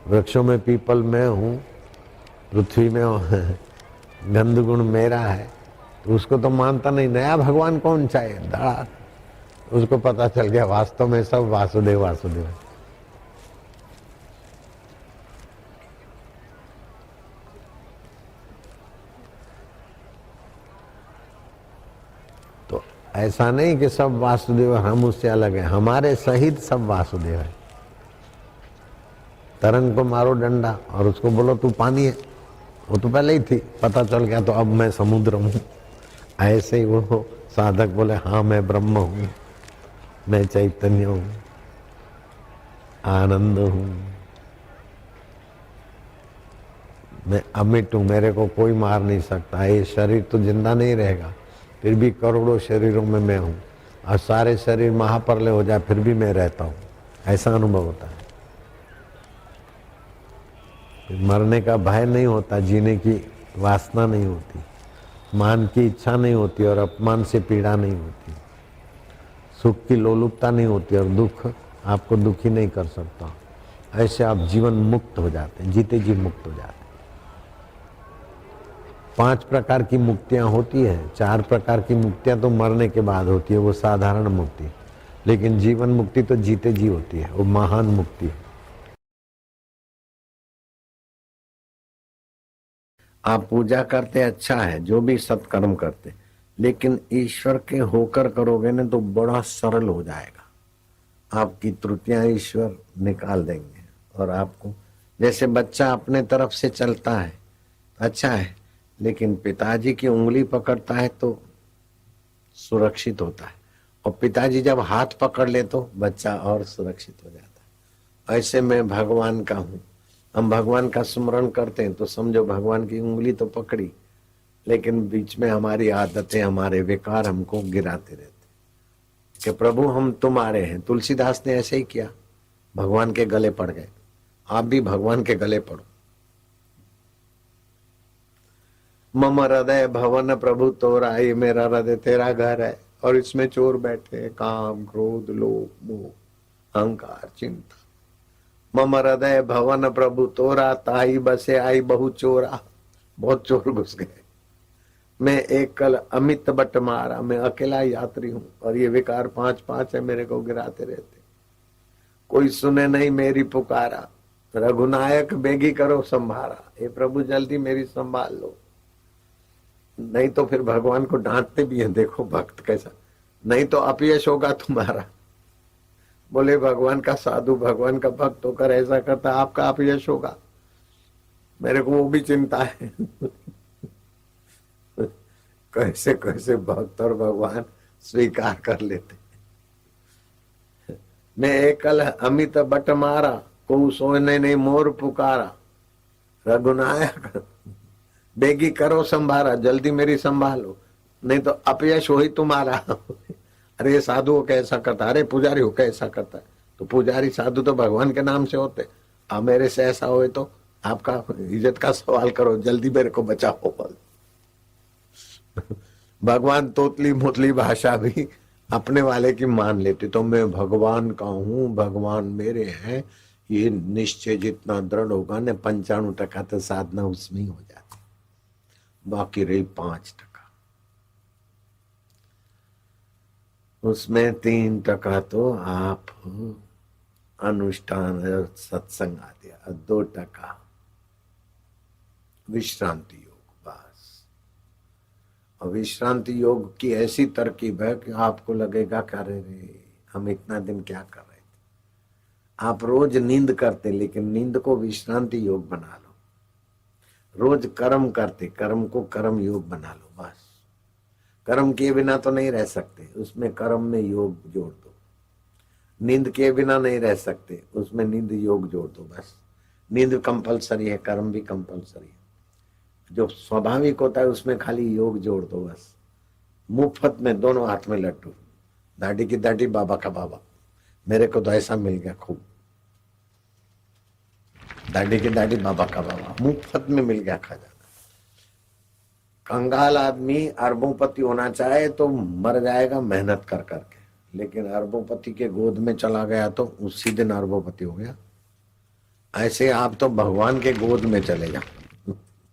वृक्षों में पीपल मैं हूं, पृथ्वी में गंध गुण मेरा है। तो उसको तो मानता नहीं। नया भगवान कौन चाहे धड़ा, उसको पता चल गया वास्तव में सब वासुदेव वासुदेव है। तो ऐसा नहीं कि सब वासुदेव हम उससे अलग हैं, हमारे सहित सब वासुदेव है। तरंग को मारो डंडा और उसको बोलो तू पानी है, वो तो पहले ही थी, पता चल गया तो अब मैं समुद्र हूं। ऐसे ही वो साधक बोले हाँ मैं ब्रह्म हूं, मैं चैतन्य हूं, आनंद हूं, मैं अमिट हूं, मेरे को कोई मार नहीं सकता। ये शरीर तो जिंदा नहीं रहेगा, फिर भी करोड़ों शरीरों में मैं हूं, और सारे शरीर महाप्रलय हो जाए फिर भी मैं रहता हूं। ऐसा अनुभव होता है। मरने का भय नहीं होता, जीने की वासना नहीं होती, मान की इच्छा नहीं होती और अपमान से पीड़ा नहीं होती, सुख की लोलुपता नहीं होती और दुख आपको दुखी नहीं कर सकता। ऐसे आप जीवन मुक्त हो जाते हैं, जीते जी मुक्त हो जाते हैं। 5 प्रकार की मुक्तियां होती है, 4 प्रकार की मुक्तियां तो मरने के बाद होती है, वो साधारण मुक्ति। लेकिन जीवन मुक्ति तो जीते जी होती है, वो महान मुक्ति है। आप पूजा करते अच्छा है, जो भी सत्कर्म करते, लेकिन ईश्वर के होकर करोगे ना तो बड़ा सरल हो जाएगा। आपकी त्रुटियां ईश्वर निकाल देंगे और आपको, जैसे बच्चा अपने तरफ से चलता है अच्छा है, लेकिन पिताजी की उंगली पकड़ता है तो सुरक्षित होता है, और पिताजी जब हाथ पकड़ ले तो बच्चा और सुरक्षित हो जाता है। ऐसे मैं भगवान का हूं। हम भगवान का स्मरण करते हैं तो समझो भगवान की उंगली तो पकड़ी, लेकिन बीच में हमारी आदतें, हमारे विकार हमको गिराते रहते कि प्रभु हम तुम्हारे हैं। तुलसीदास ने ऐसे ही किया, भगवान के गले पड़ गए। आप भी भगवान के गले पड़ो। मम हृदय भवन प्रभु तोरा, ये मेरा हृदय तेरा घर है और इसमें चोर बैठे हैं, काम क्रोध लोभ मोह अहंकार चिंता। मम हृदय भवन प्रभु तोरा, ताई बसे आई बहु चोरा। बहुत चोर घुस गए, मैं एक कल अमित बट मारा, मैं अकेला यात्री हूं और ये विकार 5 है, मेरे को गिराते रहते। कोई सुने नहीं मेरी पुकारा, रघुनायक बेगी करो संभारा। ये प्रभु जल्दी मेरी संभाल लो, नहीं तो फिर भगवान को डांटते भी हैं। देखो भक्त कैसा, नहीं तो अपयश होगा तुम्हारा। बोले भगवान का साधु, भगवान का भक्त होकर ऐसा करता, आपका अपयश होगा। मेरे को वो भी चिंता है। कैसे कैसे भक्त और भगवान स्वीकार कर लेते। मैं एकल अमित बट मारा, को सोने नहीं मोर पुकारा। रघुनायक बेगी करो संभारा, जल्दी मेरी संभालो, नहीं तो अपयश हो ही तुम्हारा। अरे साधु हो कैसा करता, अरे पुजारी हो कैसा करता है। तो पुजारी साधु तो भगवान के नाम से होते। अब मेरे से ऐसा होए तो आपका इज्जत का सवाल करो, जल्दी मेरे को बचाओ। भगवान तोतली मोतली भाषा भी अपने वाले की मान लेते। तो मैं भगवान का हूं, भगवान मेरे हैं, ये निश्चय जितना दृढ़ होगा न 95% तो साधना उसमें ही हो जाती, बाकी रही 5%। उसमें 3% तो आप अनुष्ठान और सत्संग आदि, 2% विश्रांति योग। बस। और विश्रांति योग की ऐसी तरकीब है कि आपको लगेगा कि अरे रे हम इतना दिन क्या कर रहे थे। आप रोज नींद करते, लेकिन नींद को विश्रांति योग बना लो। रोज कर्म करते, कर्म को कर्म योग बना लो। बस। कर्म किए बिना तो नहीं रह सकते, उसमें कर्म में योग जोड़ दो। नींद किए बिना नहीं रह सकते, उसमें नींद योग जोड़ दो। बस। नींद कंपलसरी है, कर्म भी कंपलसरी है। जो स्वाभाविक होता है उसमें खाली योग जोड़ दो। बस। मुफ्त में दोनों हाथ में लड्डू, दाढ़ी की दाढ़ी बाबा का बाबा। मेरे को तो ऐसा मिल गया खूब, दाढ़ी की दाढ़ी बाबा का बाबा, मुफ्त में मिल गया खजाना। कंगाल आदमी अरबोंपति होना चाहे तो मर जाएगा मेहनत कर करके, लेकिन अरबोंपति के गोद में चला गया तो उसी दिन अरबोंपति हो गया। ऐसे आप तो भगवान के गोद में चले जाओ।